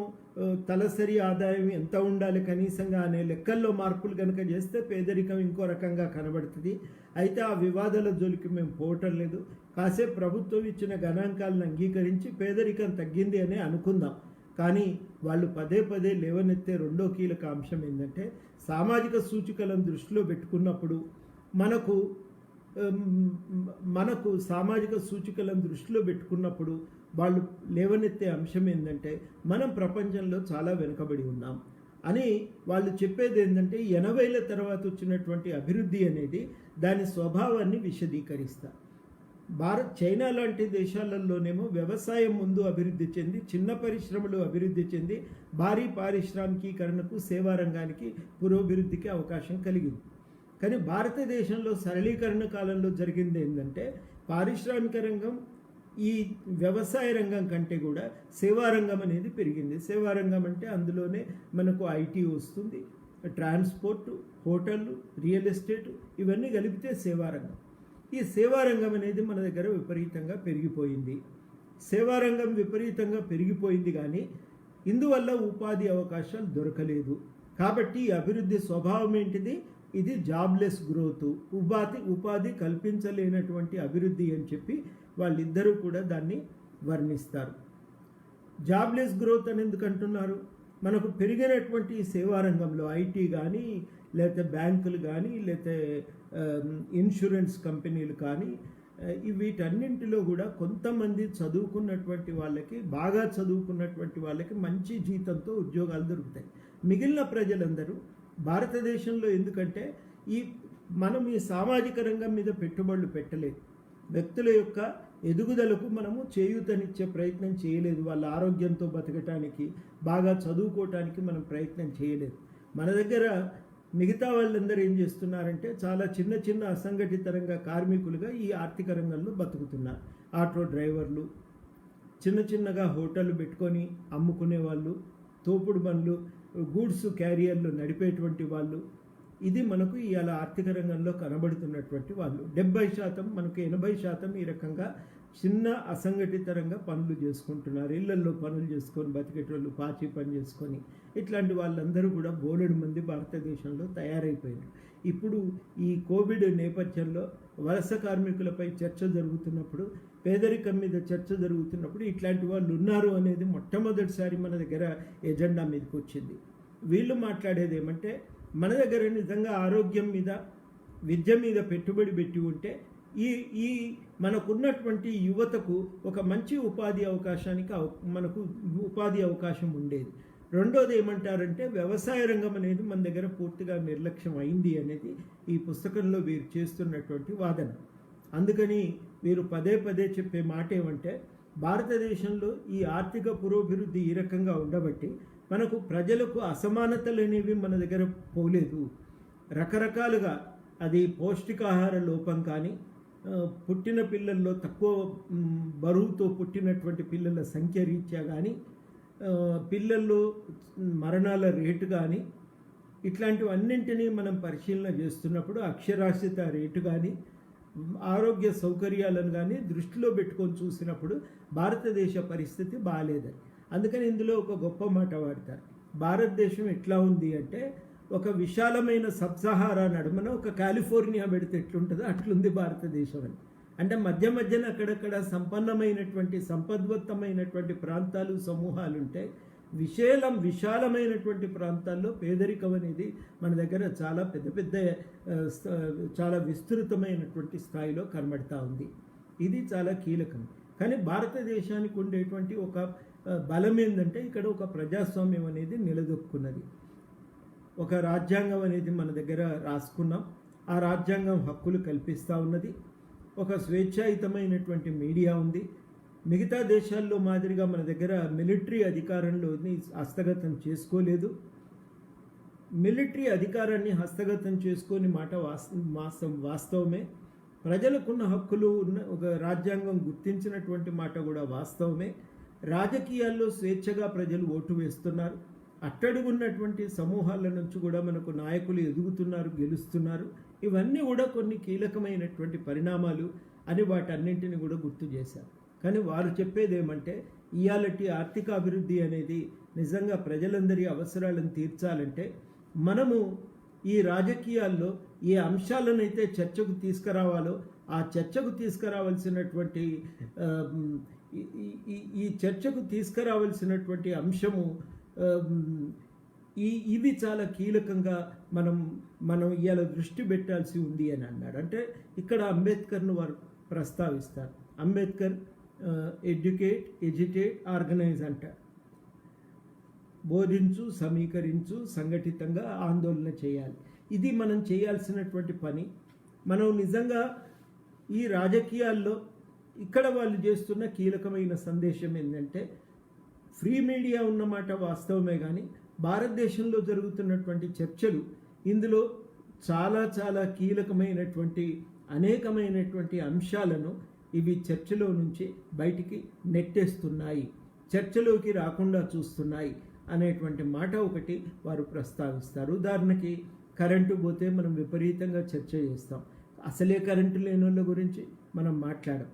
తలసరి ఆదాయం ఎంత ఉండాలి కనీసంగా అనే లెక్కల్లో మార్పులు కనుక చేస్తే పేదరికం ఇంకో రకంగా కనబడుతుంది. అయితే ఆ వివాదాల జోలికి మేము పోవటం లేదు. కాసేపు ప్రభుత్వం ఇచ్చిన గణాంకాలను అంగీకరించి పేదరికం తగ్గింది అని అనుకుందాం. కానీ వాళ్ళు పదే లేవనెత్తే రెండో కీలక అంశం ఏంటంటే, సామాజిక సూచికలను దృష్టిలో పెట్టుకున్నప్పుడు మనకు సామాజిక సూచికలను దృష్టిలో పెట్టుకున్నప్పుడు వాళ్ళు లేవనెత్తే అంశం ఏంటంటే మనం ప్రపంచంలో చాలా వెనుకబడి ఉన్నాం అని వాళ్ళు చెప్పేది ఏంటంటే 80ల తర్వాత వచ్చినటువంటి అభివృద్ధి అనేది దాని స్వభావాన్ని విశదీకరిస్తారు. చైనా లాంటి దేశాలలోనేమో వ్యవసాయం ముందు అభివృద్ధి చెంది చిన్న పరిశ్రమలు అభివృద్ధి చెంది భారీ పారిశ్రామికీకరణకు సేవా రంగానికి పురోభివృద్ధికి అవకాశం కలిగింది. కానీ భారతదేశంలో సరళీకరణ కాలంలో జరిగింది ఏంటంటే పారిశ్రామిక రంగం ఈ వ్యవసాయ రంగం కంటే కూడా సేవా రంగం అనేది పెరిగింది. సేవా రంగం అంటే అందులోనే మనకు ఐటీ వస్తుంది, ట్రాన్స్పోర్ట్, హోటళ్ళు, రియల్ ఎస్టేట్ ఇవన్నీ కలిపితే సేవా రంగం. ఈ సేవా రంగం అనేది మన దగ్గర విపరీతంగా పెరిగిపోయింది. సేవా రంగం విపరీతంగా పెరిగిపోయింది కానీ ఇందువల్ల ఉపాధి అవకాశాలు దొరకలేదు. కాబట్టి ఈ అభివృద్ధి స్వభావం ఏంటిది? ఇది జాబ్లెస్ గ్రోత్, ఉపాధి కల్పించలేనటువంటి అభివృద్ధి అని చెప్పి వాళ్ళిద్దరూ కూడా దాన్ని వర్ణిస్తారు. జాబ్లెస్ గ్రోత్ అని ఎందుకు అంటున్నారు? మనకు పెరిగినటువంటి సేవా రంగంలో ఐటీ కానీ లేకపోతే బ్యాంకులు కానీ లేకపోతే ఇన్సూరెన్స్ కంపెనీలు కానీ వీటన్నింటిలో కూడా కొంతమంది చదువుకున్నటువంటి వాళ్ళకి, బాగా చదువుకున్నటువంటి వాళ్ళకి మంచి జీతంతో ఉద్యోగాలు దొరుకుతాయి. మిగిలిన ప్రజలందరూ భారతదేశంలో ఎందుకంటే మనం ఈ సామాజిక రంగం మీద పెట్టుబడులు పెట్టలేదు, వ్యక్తుల యొక్క ఎదుగుదలకు మనము చేయూతనిచ్చే ప్రయత్నం చేయలేదు, వాళ్ళ ఆరోగ్యంతో బతకటానికి, బాగా చదువుకోవటానికి మనం ప్రయత్నం చేయలేదు. మన దగ్గర మిగతా వాళ్ళందరూ ఏం చేస్తున్నారంటే చాలా చిన్న చిన్న అసంఘటిత రంగ కార్మికులుగా ఈ ఆర్థిక రంగంలో బతుకుతున్నారు. ఆటో డ్రైవర్లు, చిన్న చిన్నగా హోటళ్ళు పెట్టుకొని అమ్ముకునే వాళ్ళు, తోపుడు బండ్లు, గూడ్స్ క్యారియర్లు నడిపేటువంటి వాళ్ళు, ఇది మనకు ఇవాళ ఆర్థిక రంగంలో కనబడుతున్నటువంటి వాళ్ళు. 70% మనకు 80% ఈ రకంగా చిన్న అసంఘటిత రంగ పనులు చేసుకుంటున్నారు. ఇళ్లల్లో పనులు చేసుకొని బతికేటోళ్ళు, పాచి పని చేసుకొని, ఇట్లాంటి వాళ్ళందరూ కూడా బోలెడు మంది భారతదేశంలో తయారైపోయారు. ఇప్పుడు ఈ కోవిడ్ నేపథ్యంలో వలస కార్మికులపై చర్చ జరుగుతున్నప్పుడు, పేదరికం మీద చర్చ జరుగుతున్నప్పుడు ఇట్లాంటి వాళ్ళు ఉన్నారు అనేది మొట్టమొదటిసారి మన దగ్గర ఎజెండా మీదకి వచ్చింది. వీళ్ళు మాట్లాడేది ఏమంటే, మన దగ్గర నిజంగా ఆరోగ్యం మీద, విద్య మీద పెట్టుబడి పెట్టి ఉంటే ఈ మనకున్నటువంటి యువతకు ఒక మంచి ఉపాధి మనకు ఉపాధి అవకాశం ఉండేది. రెండోది ఏమంటారంటే, వ్యవసాయ రంగం అనేది మన దగ్గర పూర్తిగా నిర్లక్ష్యం అయింది అనేది ఈ పుస్తకంలో వీరు చేస్తున్నటువంటి వాదన. అందుకని వీరు పదే పదే చెప్పే మాట ఏమంటే, భారతదేశంలో ఈ ఆర్థిక పురోభివృద్ధి ఈ రకంగా ఉండబట్టి మనకు ప్రజలకు అసమానతలు అనేవి మన దగ్గర పోలేదు. రకరకాలుగా అది పౌష్టికాహార లోపం కానీ, పుట్టిన పిల్లల్లో తక్కువ బరువుతో పుట్టినటువంటి పిల్లల సంఖ్య రీత్యా కానీ, పిల్లల్లో మరణాల రేటు కానీ, ఇట్లాంటివన్నింటినీ మనం పరిశీలన చేస్తున్నప్పుడు అక్షరాస్యత రేటు కానీ, ఆరోగ్య సౌకర్యాలను కానీ దృష్టిలో పెట్టుకొని చూసినప్పుడు భారతదేశ పరిస్థితి బాగాలేదని. అందుకని ఇందులో ఒక గొప్ప మాట వాడతారు. భారతదేశం ఎట్లా ఉంది అంటే, ఒక విశాలమైన సబ్సహారా నడుమన ఒక కాలిఫోర్నియా పెడితే ఎట్లుంటుందో అట్లుంది భారతదేశం అని. అంటే మధ్యన అక్కడక్కడ సంపన్నమైనటువంటి, సంపద్వంతమైనటువంటి ప్రాంతాలు, సమూహాలు ఉంటాయి. విశాలమైనటువంటి ప్రాంతాల్లో పేదరికం అనేది మన దగ్గర చాలా చాలా విస్తృతమైనటువంటి స్థాయిలో కనబడతా ఉంది. ఇది చాలా కీలకం. కానీ భారతదేశానికి ఉండేటువంటి ఒక బలం ఏంటంటే, ఇక్కడ ఒక ప్రజాస్వామ్యం అనేది నిలదొక్కున్నది. ఒక రాజ్యాంగం అనేది మన దగ్గర రాసుకున్నాం. ఆ రాజ్యాంగం హక్కులు కల్పిస్తూ ఉన్నది. ఒక స్వేచ్ఛాయుతమైనటువంటి మీడియా ఉంది. మిగతా దేశాల్లో మాదిరిగా మన దగ్గర మిలిటరీ అధికారంలోని హస్తగతం చేసుకోలేదు. మిలిటరీ అధికారాన్ని హస్తగతం చేసుకొని మాట వాస్తవమే. ప్రజలకున్న హక్కులు ఉన్న ఒక రాజ్యాంగం గుర్తించినటువంటి మాట కూడా వాస్తవమే. రాజకీయాల్లో స్వేచ్ఛగా ప్రజలు ఓటు వేస్తున్నారు. అట్టడుగున్నటువంటి సమూహాల నుంచి కూడా మనకు నాయకులు ఎదుగుతున్నారు, గెలుస్తున్నారు. ఇవన్నీ కూడా కొన్ని కీలకమైనటువంటి పరిణామాలు అని వాటన్నింటిని కూడా గుర్తు చేశారు. కానీ వారు చెప్పేది ఏమంటే, ఇయాలటి ఆర్థిక అభివృద్ధి అనేది నిజంగా ప్రజలందరి అవసరాలను తీర్చాలంటే మనము ఈ రాజకీయాల్లో ఏ అంశాలనైతే చర్చకు తీసుకురావాలో ఆ చర్చకు తీసుకురావాల్సినటువంటి ఈ చర్చకు తీసుకురావాల్సినటువంటి అంశము ఇవి చాలా కీలకంగా మనం ఇవాళ దృష్టి పెట్టాల్సి ఉంది అని అన్నాడు. అంటే ఇక్కడ అంబేద్కర్ను వారు ప్రస్తావిస్తారు. అంబేద్కర్ ఎడ్యుకేట్, ఎజిటేట్, ఆర్గనైజ్ అంటారు. బోధించు, సమీకరించు, సంఘటితంగా ఆందోళన చేయాలి. ఇది మనం చేయాల్సినటువంటి పని. మనం నిజంగా ఈ రాజకీయాల్లో ఇక్కడ వాళ్ళు చేస్తున్న కీలకమైన సందేశం ఏంటంటే, ఫ్రీ మీడియా ఉన్నమాట వాస్తవమే, కానీ భారతదేశంలో జరుగుతున్నటువంటి చర్చలు ఇందులో చాలా చాలా కీలకమైనటువంటి అనేకమైనటువంటి అంశాలను ఇవి చర్చలో నుంచి బయటికి నెట్టేస్తున్నాయి, చర్చలోకి రాకుండా చూస్తున్నాయి అనేటువంటి మాట ఒకటి వారు ప్రస్తావిస్తారు. ఉదాహరణకి కరెంటు పోతే మనం విపరీతంగా చర్చ చేస్తాం, అసలే కరెంటు లేని వాళ్ళ గురించి మనం మాట్లాడం.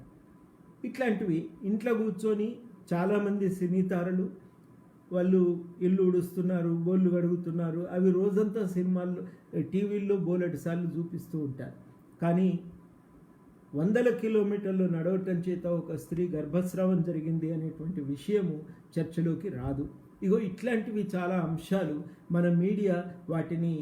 ఇట్లాంటివి ఇంట్లో కూర్చొని చాలామంది సినీ తారలు వాళ్ళు ఇల్లు ఉడుస్తున్నారు, బోళ్ళు కడుగుతున్నారు, అవి రోజంతా సినిమాల్లో టీవీల్లో బోలెడు సార్లు చూపిస్తూ ఉంటారు. కానీ 100 కిలోమీటర్లు నడవటం చేత ఒక స్త్రీ గర్భస్రావం జరిగింది అనేటువంటి విషయము చర్చలోకి రాదు. ఇగో ఇట్లాంటివి చాలా అంశాలు మన మీడియా వాటిని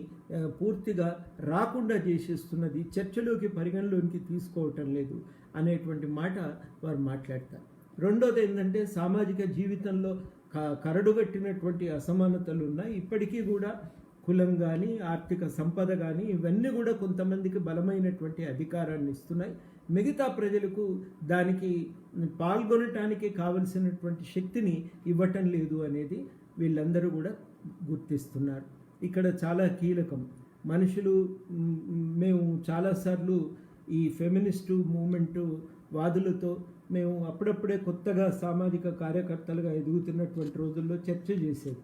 పూర్తిగా రాకుండా చేసేస్తున్నది, చర్చలోకి పరిగణలోనికి తీసుకోవటం లేదు అనేటువంటి మాట వారు మాట్లాడతారు. రెండోది ఏంటంటే, సామాజిక జీవితంలో కరడుగట్టినటువంటి అసమానతలు ఉన్నాయి. ఇప్పటికీ కూడా కులం కానీ ఆర్థిక సంపద కానీ ఇవన్నీ కూడా కొంతమందికి బలమైనటువంటి అధికారాన్ని ఇస్తున్నాయి, మిగతా ప్రజలకు దానికి పాల్గొనటానికి కావలసినటువంటి శక్తిని ఇవ్వటం లేదు అనేది వీళ్ళందరూ కూడా గుర్తిస్తున్నారు. ఇక్కడ చాలా కీలకం. మనుషులు మేము చాలాసార్లు ఈ ఫెమినిస్టు మూమెంటు వాదులతో మేము అప్పుడప్పుడే కొత్తగా సామాజిక కార్యకర్తలుగా ఎదుగుతున్నటువంటి రోజుల్లో చర్చ చేసేది.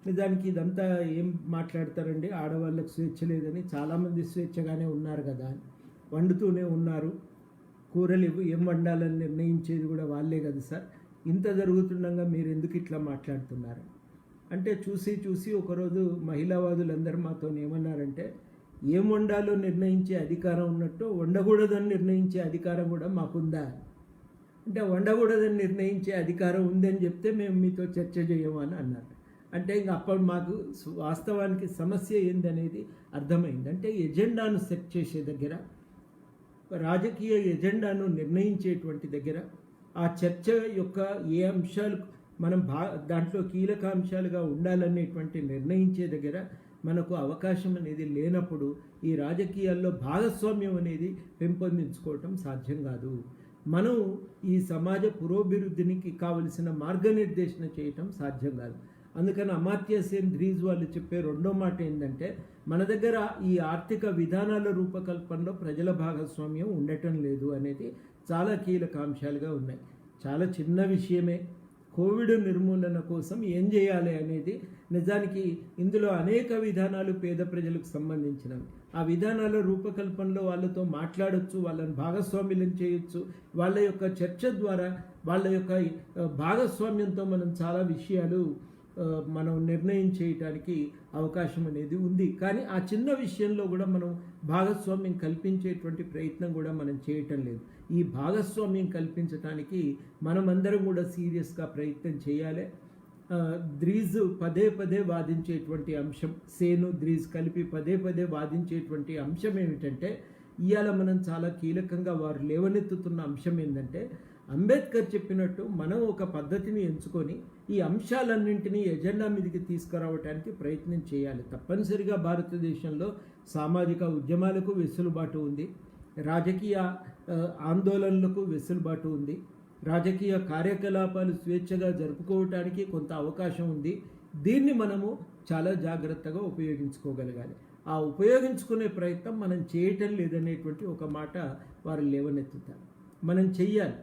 నిజానికి ఇదంతా ఏం మాట్లాడతారండి, ఆడవాళ్ళకు స్వేచ్ఛ లేదని, చాలామంది స్వేచ్ఛగానే ఉన్నారు కదా అని వండుతూనే ఉన్నారు. కూరలు ఏం వండాలని నిర్ణయించేది కూడా వాళ్ళే కదా సార్, ఇంత జరుగుతుండగా మీరు ఎందుకు ఇట్లా మాట్లాడుతున్నారు అంటే, చూసి ఒకరోజు మహిళావాదులందరూ మాతో ఏమన్నారంటే, ఏం వండాలో నిర్ణయించే అధికారం ఉన్నట్టు వండకూడదని నిర్ణయించే అధికారం కూడా మాకుందా అంటే, వండకూడదని నిర్ణయించే అధికారం ఉందని చెప్తే మేము మీతో చర్చ చేయమని అన్నారు. అంటే ఇంక అప్పుడు మాకు వాస్తవానికి సమస్య ఏందనేది అర్థమైంది. అంటే ఎజెండాను సెట్ చేసే దగ్గర, రాజకీయ ఎజెండాను నిర్ణయించేటువంటి దగ్గర, ఆ చర్చ యొక్క ఏ అంశాలు మనం దాంట్లో కీలక అంశాలుగా ఉండాలనేటువంటి నిర్ణయించే దగ్గర మనకు అవకాశం అనేది లేనప్పుడు ఈ రాజకీయాల్లో భాగస్వామ్యం అనేది పెంపొందించుకోవటం సాధ్యం కాదు. మనం ఈ సమాజ పురోభివృద్ధికి కావలసిన మార్గనిర్దేశన చేయటం సాధ్యం కాదు. అందుకని అమార్త్య సేన్ డ్రీజ్ వాళ్ళు చెప్పే రెండో మాట ఏంటంటే, మన దగ్గర ఈ ఆర్థిక విధానాల రూపకల్పనలో ప్రజల భాగస్వామ్యం ఉండటం లేదు అనేది చాలా కీలక అంశాలుగా ఉన్నాయి. చాలా చిన్న విషయమే, కోవిడ్ నిర్మూలన కోసం ఏం చేయాలి అనేది నిజానికి ఇందులో అనేక విధానాలు పేద ప్రజలకు సంబంధించినవి. ఆ విధానాల రూపకల్పనలో వాళ్ళతో మాట్లాడవచ్చు, వాళ్ళని భాగస్వామ్యం చేయొచ్చు. వాళ్ళ యొక్క చర్చ ద్వారా, వాళ్ళ యొక్క భాగస్వామ్యంతో మనం చాలా విషయాలు మనం నిర్ణయం చేయటానికి అవకాశం అనేది ఉంది. కానీ ఆ చిన్న విషయంలో కూడా మనం భాగస్వామ్యం కల్పించేటువంటి ప్రయత్నం కూడా మనం చేయటం లేదు. ఈ భాగస్వామ్యం కల్పించడానికి మనమందరం కూడా సీరియస్గా ప్రయత్నం చేయాలి. డ్రీజ్ పదే వాదించేటువంటి అంశం, సేను డ్రీజ్ కలిపి పదే వాదించేటువంటి అంశం ఏమిటంటే, ఇవాళ మనం చాలా కీలకంగా వారు లేవనెత్తుతున్న అంశం ఏంటంటే, అంబేద్కర్ చెప్పినట్టు మనం ఒక పద్ధతిని ఎంచుకొని ఈ అంశాలన్నింటినీ ఎజెండా మీదకి తీసుకురావడానికి ప్రయత్నం చేయాలి. తప్పనిసరిగా భారతదేశంలో సామాజిక ఉద్యమాలకు వెసులుబాటు ఉంది, రాజకీయ ఆందోళనలకు వెసులుబాటు ఉంది, రాజకీయ కార్యకలాపాలు స్వేచ్ఛగా జరుపుకోవటానికి కొంత అవకాశం ఉంది. దీన్ని మనము చాలా జాగ్రత్తగా ఉపయోగించుకోగలగాలి. ఆ ఉపయోగించుకునే ప్రయత్నం మనం చేయటం లేదనేటువంటి ఒక మాట వారు లేవనెత్తుతారు. మనం చెయ్యాలి.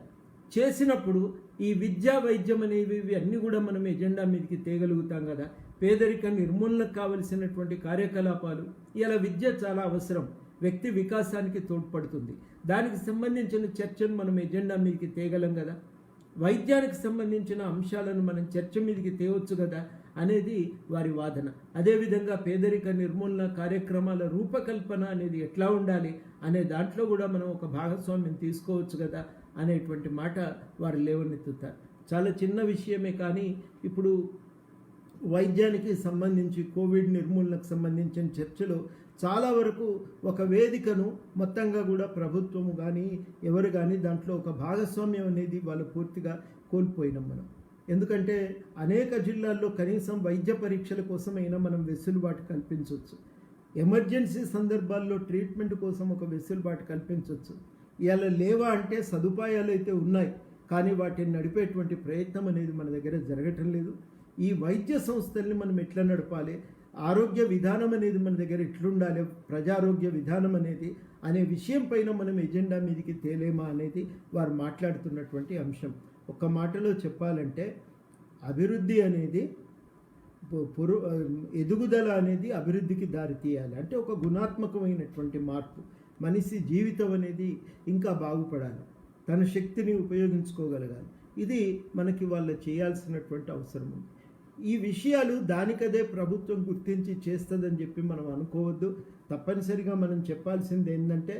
చేసినప్పుడు ఈ విద్యా వైద్యం అనేవి అన్నీ కూడా మనం ఎజెండా మీదకి తేగలుగుతాం కదా. పేదరిక నిర్మూలనకు కావలసినటువంటి కార్యకలాపాలు, ఇలా విద్య చాలా అవసరం, వ్యక్తి వికాసానికి తోడ్పడుతుంది. దానికి సంబంధించిన చర్చను మనం ఎజెండా మీదకి తేగలం కదా. వైద్యానికి సంబంధించిన అంశాలను మనం చర్చ మీదకి తేవచ్చు కదా అనేది వారి వాదన. అదేవిధంగా పేదరిక నిర్మూలన కార్యక్రమాల రూపకల్పన అనేది ఎట్లా ఉండాలి అనే దాంట్లో కూడా మనం ఒక భాగస్వామ్యం తీసుకోవచ్చు కదా అనేటువంటి మాట వారు లేవనెత్తుతారు. చాలా చిన్న విషయమే, కానీ ఇప్పుడు వైద్యానికి సంబంధించి కోవిడ్ నిర్మూలనకు సంబంధించిన చర్చలో చాలా వరకు ఒక వేదికను మొత్తంగా కూడా ప్రభుత్వము కానీ ఎవరు కానీ దాంట్లో ఒక భాగస్వామ్యం అనేది వాళ్ళు పూర్తిగా కోల్పోయినాం మనం. ఎందుకంటే అనేక జిల్లాల్లో కనీసం వైద్య పరీక్షల కోసమైనా మనం వెసులుబాటు కల్పించవచ్చు, ఎమర్జెన్సీ సందర్భాల్లో ట్రీట్మెంట్ కోసం ఒక వెసులుబాటు కల్పించవచ్చు. ఇవాళ లేవా అంటే సదుపాయాలు అయితే ఉన్నాయి, కానీ వాటిని నడిపేటువంటి ప్రయత్నం అనేది మన దగ్గర జరగటం లేదు. ఈ వైద్య సంస్థల్ని మనం ఎట్లా నడపాలి, ఆరోగ్య విధానం అనేది మన దగ్గర ఎట్లుండాలి, ప్రజారోగ్య విధానం అనేది అనే విషయం పైన మనం ఎజెండా మీదకి తేలేమా అనేది వారు మాట్లాడుతున్నటువంటి అంశం. ఒక్క మాటలో చెప్పాలంటే అభివృద్ధి అనేది ఎదుగుదల అనేది అభివృద్ధికి దారితీయాలి. అంటే ఒక గుణాత్మకమైనటువంటి మార్పు, మనిషి జీవితం అనేది ఇంకా బాగుపడాలి, తన శక్తిని ఉపయోగించుకోగలగాలి. ఇది మనకి వాళ్ళు చేయాల్సినటువంటి అవసరం ఉంది. ఈ విషయాలు దానికదే ప్రభుత్వం గుర్తించి చేస్తుందని చెప్పి మనం అనుకోవద్దు. తప్పనిసరిగా మనం చెప్పాల్సింది ఏంటంటే,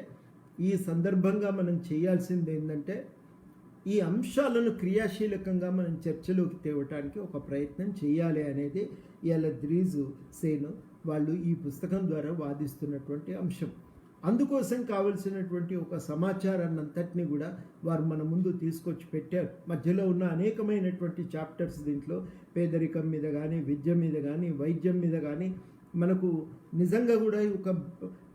ఈ సందర్భంగా మనం చేయాల్సింది ఏంటంటే, ఈ అంశాలను క్రియాశీలకంగా మనం చర్చలోకి తేవటానికి ఒక ప్రయత్నం చేయాలి అనేది ఇవాళ ద్రీజు సేన్ వాళ్ళు ఈ పుస్తకం ద్వారా వాదిస్తున్నటువంటి అంశం. అందుకోసం కావలసినటువంటి ఒక సమాచారాన్ని అంతటినీ కూడా వారు మన ముందు తీసుకొచ్చి పెట్టారు. మధ్యలో ఉన్న అనేకమైనటువంటి చాప్టర్స్ దీంట్లో పేదరికం మీద కానీ, విద్య మీద కానీ, వైద్యం మీద కానీ మనకు నిజంగా కూడా ఒక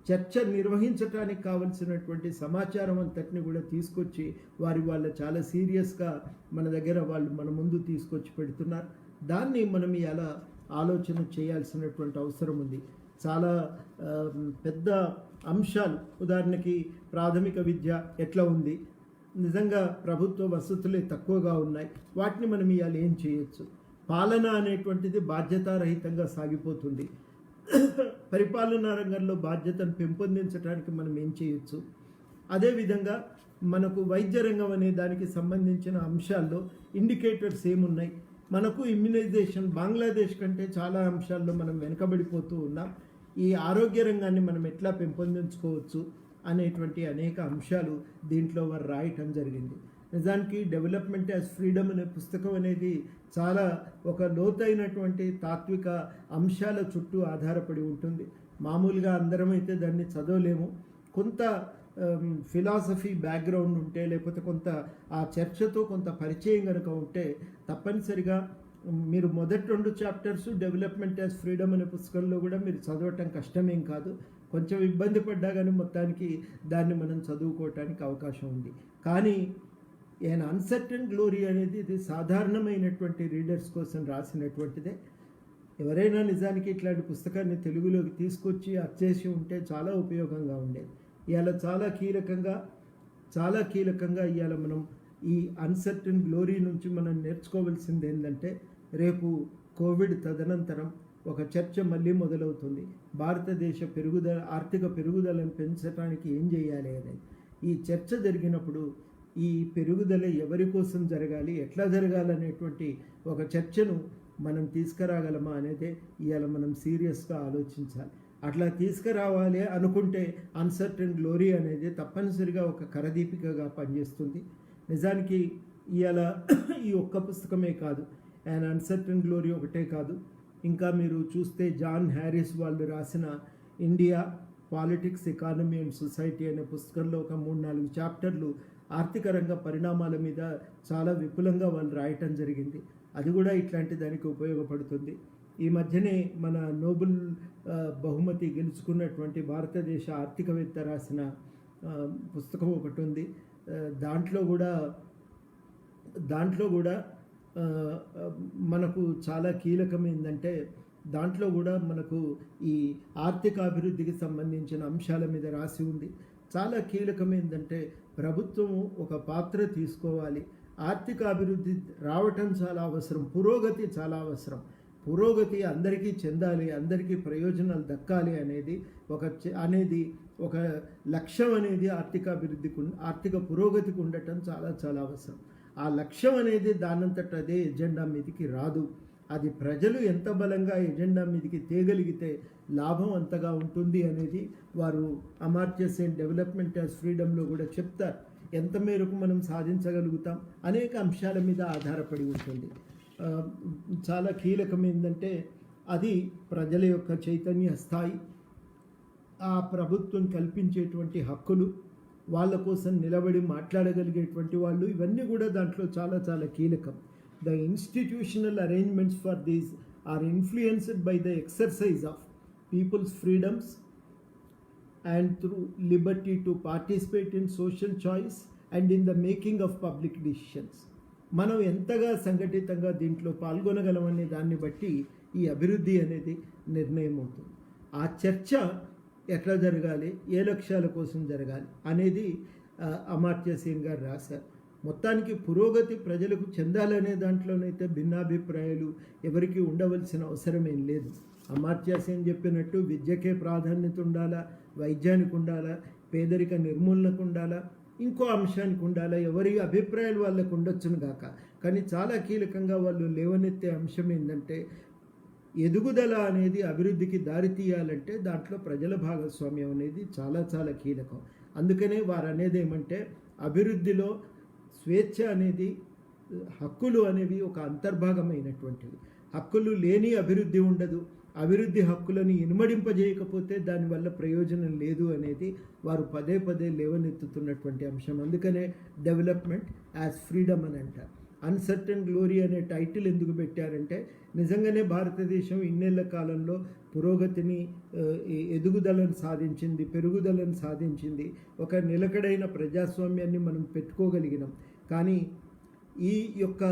చర్చ నిర్వహించడానికి కావలసినటువంటి సమాచారం అంతటిని కూడా తీసుకొచ్చి వాళ్ళ చాలా సీరియస్గా మన దగ్గర వాళ్ళు మన ముందు తీసుకొచ్చి పెడుతున్నారు. దాన్ని మనం ఇలా ఆలోచన చేయాల్సినటువంటి అవసరం ఉంది. చాలా పెద్ద అంశాలు, ఉదాహరణకి ప్రాథమిక విద్య ఎట్లా ఉంది, నిజంగా ప్రభుత్వ వసతులే తక్కువగా ఉన్నాయి, వాటిని మనం ఇవాళ ఏం చేయొచ్చు, పాలన అనేటువంటిది బాధ్యతారహితంగా సాగిపోతుంది, పరిపాలనా రంగంలో బాధ్యతను పెంపొందించడానికి మనం ఏం చేయొచ్చు, అదేవిధంగా మనకు వైద్య రంగం అనే దానికి సంబంధించిన అంశాల్లో ఇండికేటర్స్ ఏమున్నాయి, మనకు ఇమ్యునైజేషన్ బంగ్లాదేశ్ కంటే చాలా అంశాల్లో మనం వెనుకబడిపోతూ ఉన్నాం, ఈ ఆరోగ్య రంగాన్ని మనం ఎట్లా పెంపొందించుకోవచ్చు అనేటువంటి అనేక అంశాలు దీంట్లో వారు రాయటం జరిగింది. నిజానికి డెవలప్మెంట్ యాజ్ ఫ్రీడమ్ అనే పుస్తకం అనేది చాలా ఒక లోతైనటువంటి తాత్విక అంశాల చుట్టూ ఆధారపడి ఉంటుంది. మామూలుగా అందరం అయితే దాన్ని చదవలేము. కొంత ఫిలాసఫీ బ్యాక్గ్రౌండ్ ఉంటే, లేకపోతే కొంత ఆ చర్చతో కొంత పరిచయం కనుక ఉంటే తప్పనిసరిగా మీరు మొదటి 2 చాప్టర్స్ డెవలప్మెంట్ యాజ్ ఫ్రీడమ్ అనే పుస్తకంలో కూడా మీరు చదవటం కష్టమేం కాదు. కొంచెం ఇబ్బంది పడ్డా కానీ మొత్తానికి దాన్ని మనం చదువుకోవటానికి అవకాశం ఉంది. కానీ ఏన్ అన్సర్టన్ గ్లోరీ అనేది ఇది సాధారణమైనటువంటి రీడర్స్ కోసం రాసినటువంటిదే. ఎవరైనా నిజానికి ఇట్లాంటి పుస్తకాన్ని తెలుగులోకి తీసుకొచ్చి అచ్చేసి ఉంటే చాలా ఉపయోగంగా ఉండేది. ఇవాళ చాలా కీలకంగా ఇవాళ మనం ఈ అన్సర్టన్ గ్లోరీ నుంచి మనం నేర్చుకోవాల్సింది ఏంటంటే, రేపు కోవిడ్ తదనంతరం ఒక చర్చ మళ్ళీ మొదలవుతుంది. భారతదేశ ఆర్థిక పెరుగుదలను పెంచడానికి ఏం చేయాలి అనేది. ఈ చర్చ జరిగినప్పుడు ఈ పెరుగుదల ఎవరి కోసం జరగాలి, ఎట్లా జరగాలనేటువంటి ఒక చర్చను మనం తీసుకురాగలమా అనేదే ఇవాళ మనం సీరియస్గా ఆలోచించాలి. అట్లా తీసుకురావాలి అనుకుంటే అన్సర్టన్ గ్లోరీ అనేది తప్పనిసరిగా ఒక కరదీపికగా పనిచేస్తుంది. నిజానికి ఇవాళ ఈ ఒక్క పుస్తకమే కాదు, అండ్ అన్సర్టన్ గ్లోరీ ఒకటే కాదు, ఇంకా మీరు చూస్తే జాన్ హ్యారిస్ వాళ్ళు రాసిన India politics, economy and society అనే పుస్తకంలో ఒక 3-4 చాప్టర్లు ఆర్థిక రంగ పరిణామాల మీద చాలా విపులంగా వాళ్ళు రాయటం జరిగింది. అది కూడా ఇట్లాంటి దానికి ఉపయోగపడుతుంది. ఈ మధ్యనే మన నోబెల్ బహుమతి గెలుచుకున్నటువంటి భారతదేశ ఆర్థికవేత్త రాసిన పుస్తకం ఒకటి ఉంది. దాంట్లో కూడా మనకు చాలా కీలకమైందంటే, దాంట్లో కూడా మనకు ఈ ఆర్థిక అభివృద్ధికి సంబంధించిన అంశాల మీద రాసి ఉంది. చాలా కీలకమైందంటే ప్రభుత్వము ఒక పాత్ర తీసుకోవాలి. ఆర్థిక అభివృద్ధి రావటం చాలా అవసరం, పురోగతి చాలా అవసరం. పురోగతి అందరికీ చెందాలి, అందరికీ ప్రయోజనాలు దక్కాలి అనేది ఒక లక్ష్యం అనేది ఆర్థిక పురోగతికి ఉండటం చాలా చాలా అవసరం. ఆ లక్ష్యం అనేది దానంతట అదే ఎజెండా మీదకి రాదు. అది ప్రజలు ఎంత బలంగా ఎజెండా మీదకి తేగలిగితే లాభం అంతగా ఉంటుంది అనేది వారు అమర్త్య సేన్ డెవలప్మెంట్ యాజ్ ఫ్రీడమ్లో కూడా చెప్తారు. ఎంత మేరకు మనం సాధించగలుగుతాం అనేక అంశాల మీద ఆధారపడి ఉంటుంది. ఆ, చాలా కీలకం ఏంటంటే అది ప్రజల యొక్క చైతన్య స్థాయి, ఆ ప్రభుత్వం కల్పించేటువంటి హక్కులు, వాళ్ళ కోసం నిలబడి మాట్లాడగలిగేటువంటి వాళ్ళు, ఇవన్నీ కూడా దాంట్లో చాలా చాలా కీలకం. The institutional arrangements for these are influenced by the exercise of people's freedoms and through liberty to participate in social choice and in the making of public decisions. మనం ఎంతగా సంఘటితంగా దీంట్లో పాల్గొనగలమనే దాన్ని బట్టి ఈ అభివృద్ధి అనేది నిర్ణయం అవుతుంది. ఆ చర్చ ఎట్లా జరగాలి, ఏ లక్ష్యాల కోసం జరగాలి అనేది అమర్త్య సేన్ గారు రాశారు. మొత్తానికి పురోగతి ప్రజలకు చెందాలనే దాంట్లోనైతే భిన్నాభిప్రాయాలు ఎవరికి ఉండవలసిన అవసరం ఏం లేదు. అమర్త్య సేన్ చెప్పినట్టు విద్యకే ప్రాధాన్యత ఉండాలా, వైద్యానికి ఉండాలా, పేదరిక నిర్మూలనకు ఉండాలా, ఇంకో అంశానికి ఉండాలా, ఎవరి అభిప్రాయాలు వాళ్ళకు ఉండొచ్చును గాక. కానీ చాలా కీలకంగా వాళ్ళు లేవనెత్తే అంశం ఏంటంటే ఎదుగుదల అనేది అభివృద్ధికి దారి తీయాలంటే దాంట్లో ప్రజల భాగస్వామ్యం అనేది చాలా చాలా కీలకం. అందుకనే వారు అనేది ఏమంటే అభివృద్ధిలో స్వేచ్ఛ అనేది, హక్కులు అనేవి ఒక అంతర్భాగమైనటువంటివి. హక్కులు లేని అభివృద్ధి ఉండదు. అభివృద్ధి హక్కులను ఇనుమడింపజేయకపోతే దానివల్ల ప్రయోజనం లేదు అనేది వారు పదే పదే లేవనెత్తుతున్నటువంటి అంశం. అందుకనే డెవలప్మెంట్ యాజ్ ఫ్రీడమ్ అని అంటారు. అన్సర్టన్ గ్లోరీ అనే టైటిల్ ఎందుకు పెట్టారంటే నిజంగానే భారతదేశం ఇన్నేళ్ల కాలంలో పురోగతిని, ఎదుగుదలను సాధించింది, పెరుగుదలను సాధించింది, ఒక నిలకడైన ప్రజాస్వామ్యాన్ని మనం పెట్టుకోగలిగినాం. కానీ ఈ యొక్క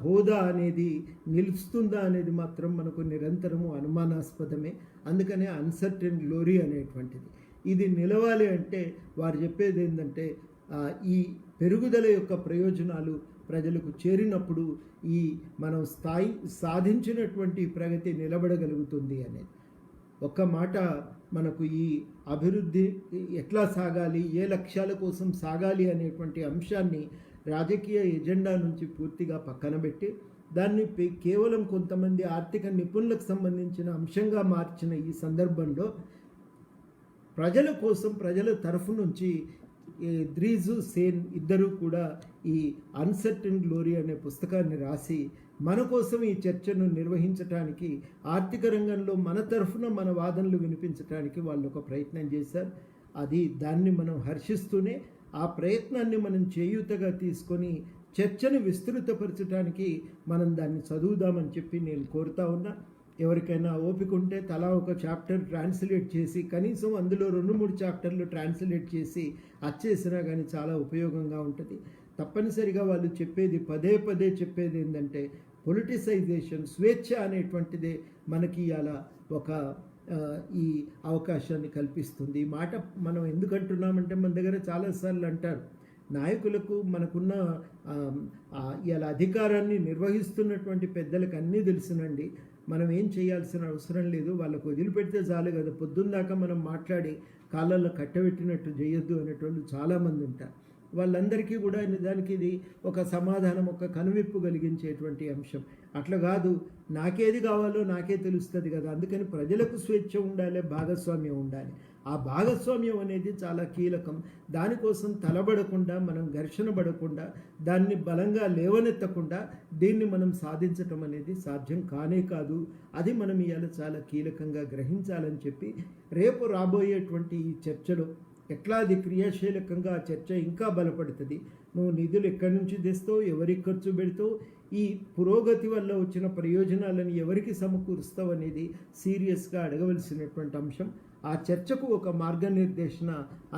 హోదా అనేది నిలుస్తుందా అనేది మాత్రం మనకు నిరంతరము అనుమానాస్పదమే. అందుకనే అన్సర్టెన్ గ్లోరీ అనేటువంటిది ఇది నిలవాలి అంటే వారు చెప్పేది ఏంటంటే ఈ పెరుగుదల యొక్క ప్రయోజనాలు ప్రజలకు చేరినప్పుడు ఈ మనం సాధించినటువంటి ప్రగతి నిలబడగలుగుతుంది అనేది. ఒక్క మాట మనకు ఈ అభివృద్ధి ఎట్లా సాగాలి, ఏ లక్ష్యాల కోసం సాగాలి అనేటువంటి అంశాన్ని రాజకీయ ఎజెండా నుంచి పూర్తిగా పక్కన పెట్టి దాన్ని కేవలం కొంతమంది ఆర్థిక నిపుణులకు సంబంధించిన అంశంగా మార్చిన ఈ సందర్భంలో ప్రజల కోసం, ప్రజల తరఫు నుంచి ద్రీజు సేన్ ఇద్దరూ కూడా ఈ అన్సర్టన్ గ్లోరీ అనే పుస్తకాన్ని రాసి మన కోసం ఈ చర్చను నిర్వహించడానికి, ఆర్థిక రంగంలో మన తరఫున మన వాదనలు వినిపించడానికి వాళ్ళు ఒక ప్రయత్నం చేశారు. దాన్ని మనం హర్షిస్తూనే ఆ ప్రయత్నాన్ని మనం చేయూతగా తీసుకొని చర్చను విస్తృతపరచడానికి మనం దాన్ని చదువుదామని చెప్పి నేను కోరుతా ఉన్నా. ఎవరికైనా ఓపిక ఉంటే తలా ఒక చాప్టర్ ట్రాన్స్లేట్ చేసి, కనీసం అందులో 2-3 చాప్టర్లు ట్రాన్స్లేట్ చేసి అచ్చేసినా కానీ చాలా ఉపయోగంగా ఉంటుంది. తప్పనిసరిగా వాళ్ళు చెప్పేది, పదే పదే చెప్పేది ఏంటంటే పొలిటిసైజేషన్, స్వేచ్ఛ అనేటువంటిదే మనకి అలా ఒక ఈ అవకాశాన్ని కల్పిస్తుంది. ఈ మాట మనం ఎందుకంటున్నామంటే మన దగ్గర చాలాసార్లు అంటారు, నాయకులకు మనకున్న ఇలా అధికారాన్ని నిర్వహిస్తున్నటువంటి పెద్దలకు అన్నీ తెలుసునండి, మనం ఏం చేయాల్సిన అవసరం లేదు, వాళ్ళకు వదిలిపెడితే చాలు కదా, పొద్దున్నాక మనం మాట్లాడి కాళ్ళల్లో కట్టబెట్టినట్టు చేయొద్దు అనేటోళ్ళు చాలామంది ఉంటారు. వాళ్ళందరికీ కూడా నిజానికి ఇది ఒక సమాధానం, ఒక కనువిప్పు కలిగించేటువంటి అంశం. అట్లా కాదు, నాకేది కావాలో నాకే తెలుస్తుంది కదా, అందుకని ప్రజలకు స్వేచ్ఛ ఉండాలి, భాగస్వామ్యం ఉండాలి. ఆ భాగస్వామ్యం అనేది చాలా కీలకం. దానికోసం తలబడకుండా, మనం ఘర్షణ పడకుండా, దాన్ని బలంగా లేవనెత్తకుండా దీన్ని మనం సాధించటం అనేది సాధ్యం కానే కాదు. అది మనం ఇవాళ చాలా కీలకంగా గ్రహించాలని చెప్పి రేపు రాబోయేటువంటి ఈ చర్చలో ఎట్లా అది క్రియాశీలకంగా ఆ చర్చ ఇంకా బలపడుతుంది, నువ్వు నిధులు ఎక్కడి నుంచి తెస్తావు, ఎవరికి ఖర్చు పెడతావు, ఈ పురోగతి వల్ల వచ్చిన ప్రయోజనాలను ఎవరికి సమకూరుస్తావు అనేది సీరియస్గా అడగవలసినటువంటి అంశం. ఆ చర్చకు ఒక మార్గనిర్దేశన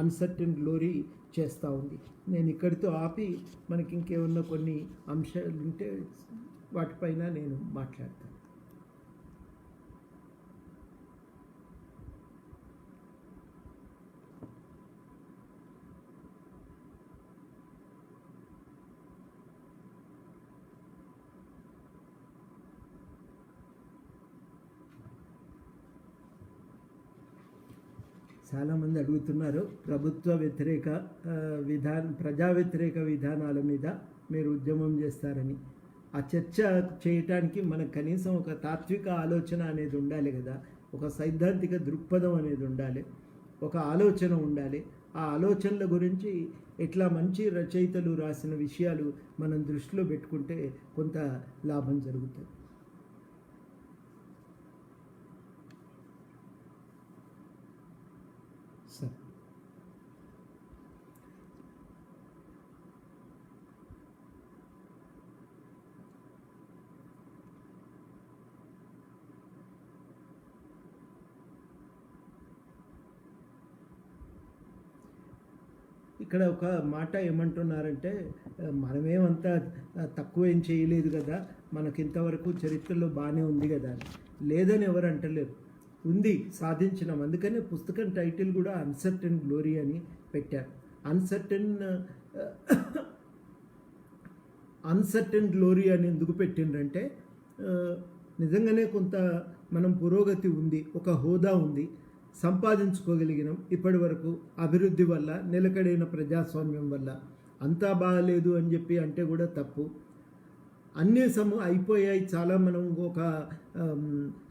అన్సర్టన్ గ్లోరీ చేస్తూ ఉంది. నేను ఇక్కడితో ఆపి మనకి ఇంకేమన్నా కొన్ని అంశాలు ఉంటే వాటిపైన నేను మాట్లాడతాను. చాలామంది అడుగుతున్నారు, ప్రభుత్వ వ్యతిరేక ప్రజా వ్యతిరేక విధానాల మీద మీరు ఉద్యమం చేస్తారని. ఆ చర్చ చేయటానికి మనకు కనీసం ఒక తాత్విక ఆలోచన అనేది ఉండాలి కదా, ఒక సైద్ధాంతిక దృక్పథం అనేది ఉండాలి, ఒక ఆలోచన ఉండాలి. ఆ ఆలోచనల గురించి ఇట్లా మంచి రచయితలు రాసిన విషయాలు మనం దృష్టిలో పెట్టుకుంటే కొంత లాభం జరుగుతుంది. సరే, ఇక్కడ ఒక మాట ఏమంటున్నారంటే, మనమేమంతా తక్కువేం చేయలేదు కదా, మనకింతవరకు చరిత్రలో బాగానే ఉంది కదా అని. లేదని ఎవరు అంటలేరు, ఉంది, సాధించినాం. అందుకనే పుస్తకం టైటిల్ కూడా అన్సర్టెన్ గ్లోరీ అని పెట్టారు. అన్సర్టెన్ గ్లోరీ అని ఎందుకు పెట్టిండ్రంటే, నిజంగానే కొంత మనం పురోగతి ఉంది, ఒక హోదా ఉంది, సంపాదించుకోగలిగినాం ఇప్పటి వరకు అభివృద్ధి వల్ల, నిలకడైన ప్రజాస్వామ్యం వల్ల. అంతా బాగలేదు అని చెప్పి అంటే కూడా తప్పు. అన్నీ అయిపోయాయి, చాలా మనం ఒక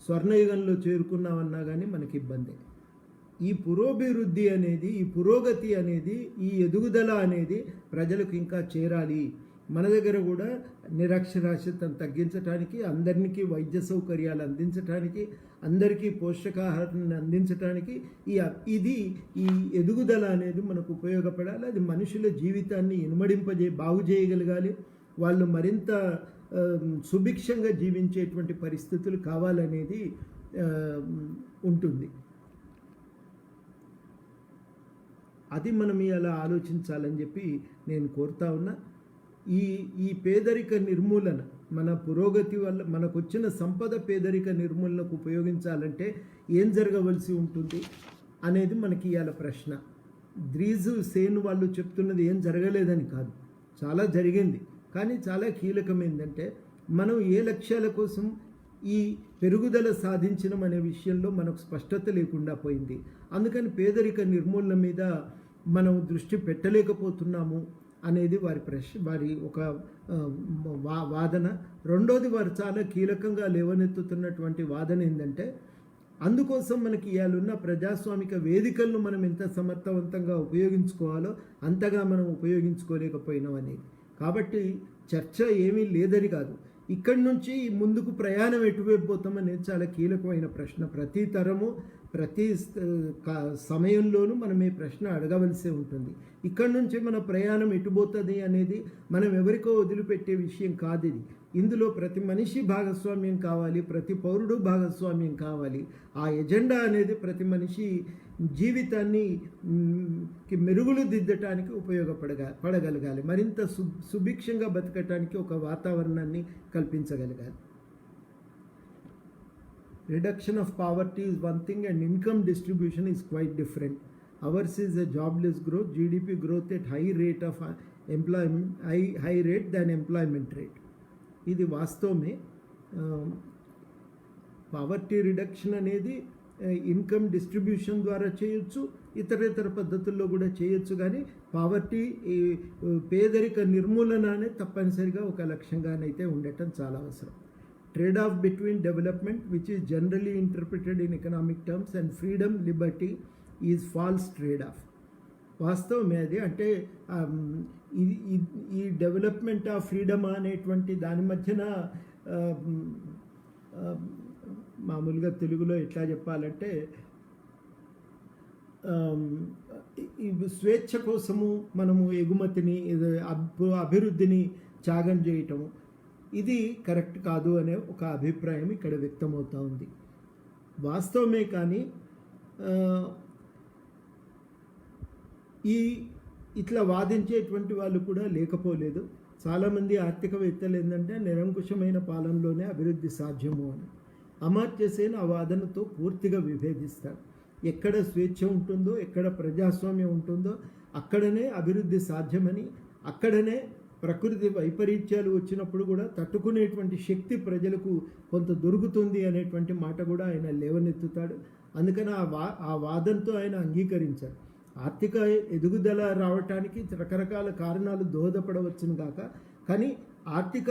స్వర్ణయుగంలో చేరుకున్నామన్నా కానీ మనకి ఇబ్బంది. ఈ పురోభివృద్ధి అనేది, ఈ పురోగతి అనేది, ఈ ఎదుగుదల అనేది ప్రజలకు ఇంకా చేరాలి. మన దగ్గర కూడా నిరక్షరాస్యతను తగ్గించడానికి, అందరికీ వైద్య సౌకర్యాలు అందించడానికి, అందరికీ పోషకాహారాన్ని అందించడానికి ఈ ఎదుగుదల అనేది మనకు ఉపయోగపడాలి. అది మనుషుల జీవితాన్ని బాగు చేయగలగాలి. వాళ్ళు మరింత సుభిక్షంగా జీవించేటువంటి పరిస్థితులు కావాలనేది ఉంటుంది. అది మనం ఇలా ఆలోచించాలని చెప్పి నేను కోరుతా ఉన్నా. ఈ పేదరిక నిర్మూలన, మన పురోగతి వల్ల మనకు వచ్చిన సంపద పేదరిక నిర్మూలనకు ఉపయోగించాలంటే ఏం జరగవలసి ఉంటుంది అనేది మనకి ఇవాళ ప్రశ్న. ద్రీజు సేన్ వాళ్ళు చెప్తున్నది ఏం జరగలేదని కాదు, చాలా జరిగింది. కానీ చాలా కీలకం ఏంటంటే, మనం ఏ లక్ష్యాల కోసం ఈ పెరుగుదల సాధించడం అనే విషయంలో మనకు స్పష్టత లేకుండా పోయింది. అందుకని పేదరిక నిర్మూలన మీద మనం దృష్టి పెట్టలేకపోతున్నాము అనేది వారి ఒక వాదన. రెండోది, వారు చాలా కీలకంగా లేవనెత్తుతున్నటువంటి వాదన ఏంటంటే, అందుకోసం మనకి ఇవాళ ప్రజాస్వామిక వేదికలను మనం ఎంత సమర్థవంతంగా ఉపయోగించుకోవాలో అంతగా మనం ఉపయోగించుకోలేకపోయినాం అనేది. కాబట్టి చర్చ ఏమీ లేదని కాదు, ఇక్కడి నుంచి ముందుకు ప్రయాణం ఎటువైపు పోతామనేది చాలా కీలకమైన ప్రశ్న. ప్రతి తరము, ప్రతి సమయంలోనూ మనం ఈ ప్రశ్న అడగవలసి ఉంటుంది. ఇక్కడి నుంచి మన ప్రయాణం ఎటుపోతుంది అనేది మనం ఎవరికో వదిలిపెట్టే విషయం కాదు ఇది. ఇందులో ప్రతి మనిషి భాగస్వామ్యం కావాలి, ప్రతి పౌరుడు భాగస్వామ్యం కావాలి. ఆ ఎజెండా అనేది ప్రతి మనిషి జీవితాన్ని మెరుగులు దిద్దటానికి పడగలగాలి, మరింత సుభిక్షంగా బతకటానికి ఒక వాతావరణాన్ని కల్పించగలగాలి. Reduction of poverty is one thing and income distribution is quite different. Ours is a jobless growth, GDP growth at high rate of employment, high rate than employment rate. ఇది వాస్తవమే. పావర్టీ రిడక్షన్ అనేది income distribution ద్వారా చేయొచ్చు, ఇతర పద్ధతుల్లో కూడా చేయొచ్చు. కానీ పావర్టీ, పేదరిక నిర్మూలన అనేది తప్పనిసరిగా ఒక లక్ష్యంగానైతే ఉండటం చాలా అవసరం. Trade-off between development, which is generally interpreted in economic terms, and freedom, liberty is false trade-off. వాస్తవమే అది. అంటే ఈ డెవలప్మెంట్ ఆఫ్ ఫ్రీడమ్ అనేటువంటి దాని మధ్యన మామూలుగా తెలుగులో ఎట్లా చెప్పాలంటే, స్వేచ్ఛ కోసము మనము ఎగుమతిని, అభివృద్ధిని త్యాగం చేయటము, ఇది కరెక్ట్ కాదు అనే ఒక అభిప్రాయం ఇక్కడ వ్యక్తమవుతూ ఉంది. వాస్తవమే. కానీ ఇట్లా వాదించేటువంటి వాళ్ళు కూడా లేకపోలేదు. చాలామంది ఆర్థికవేత్తలు ఏంటంటే, నిరంకుశమైన పాలనలోనే అభివృద్ధి సాధ్యము అని. అమర్త్య సేన్ ఆ వాదనతో పూర్తిగా విభేదిస్తారు. ఎక్కడ స్వేచ్ఛ ఉంటుందో, ఎక్కడ ప్రజాస్వామ్యం ఉంటుందో అక్కడనే అభివృద్ధి సాధ్యమని, అక్కడనే ప్రకృతి వైపరీత్యాలు వచ్చినప్పుడు కూడా తట్టుకునేటువంటి శక్తి ప్రజలకు కొంత దొరుకుతుంది అనేటువంటి మాట కూడా ఆయన లేవనెత్తుతాడు. అందుకని ఆ వాదంతో ఆయన అంగీకరించారు. ఆర్థిక ఎదుగుదల రావటానికి రకరకాల కారణాలు దోహదపడవచ్చును కాక, కానీ ఆర్థిక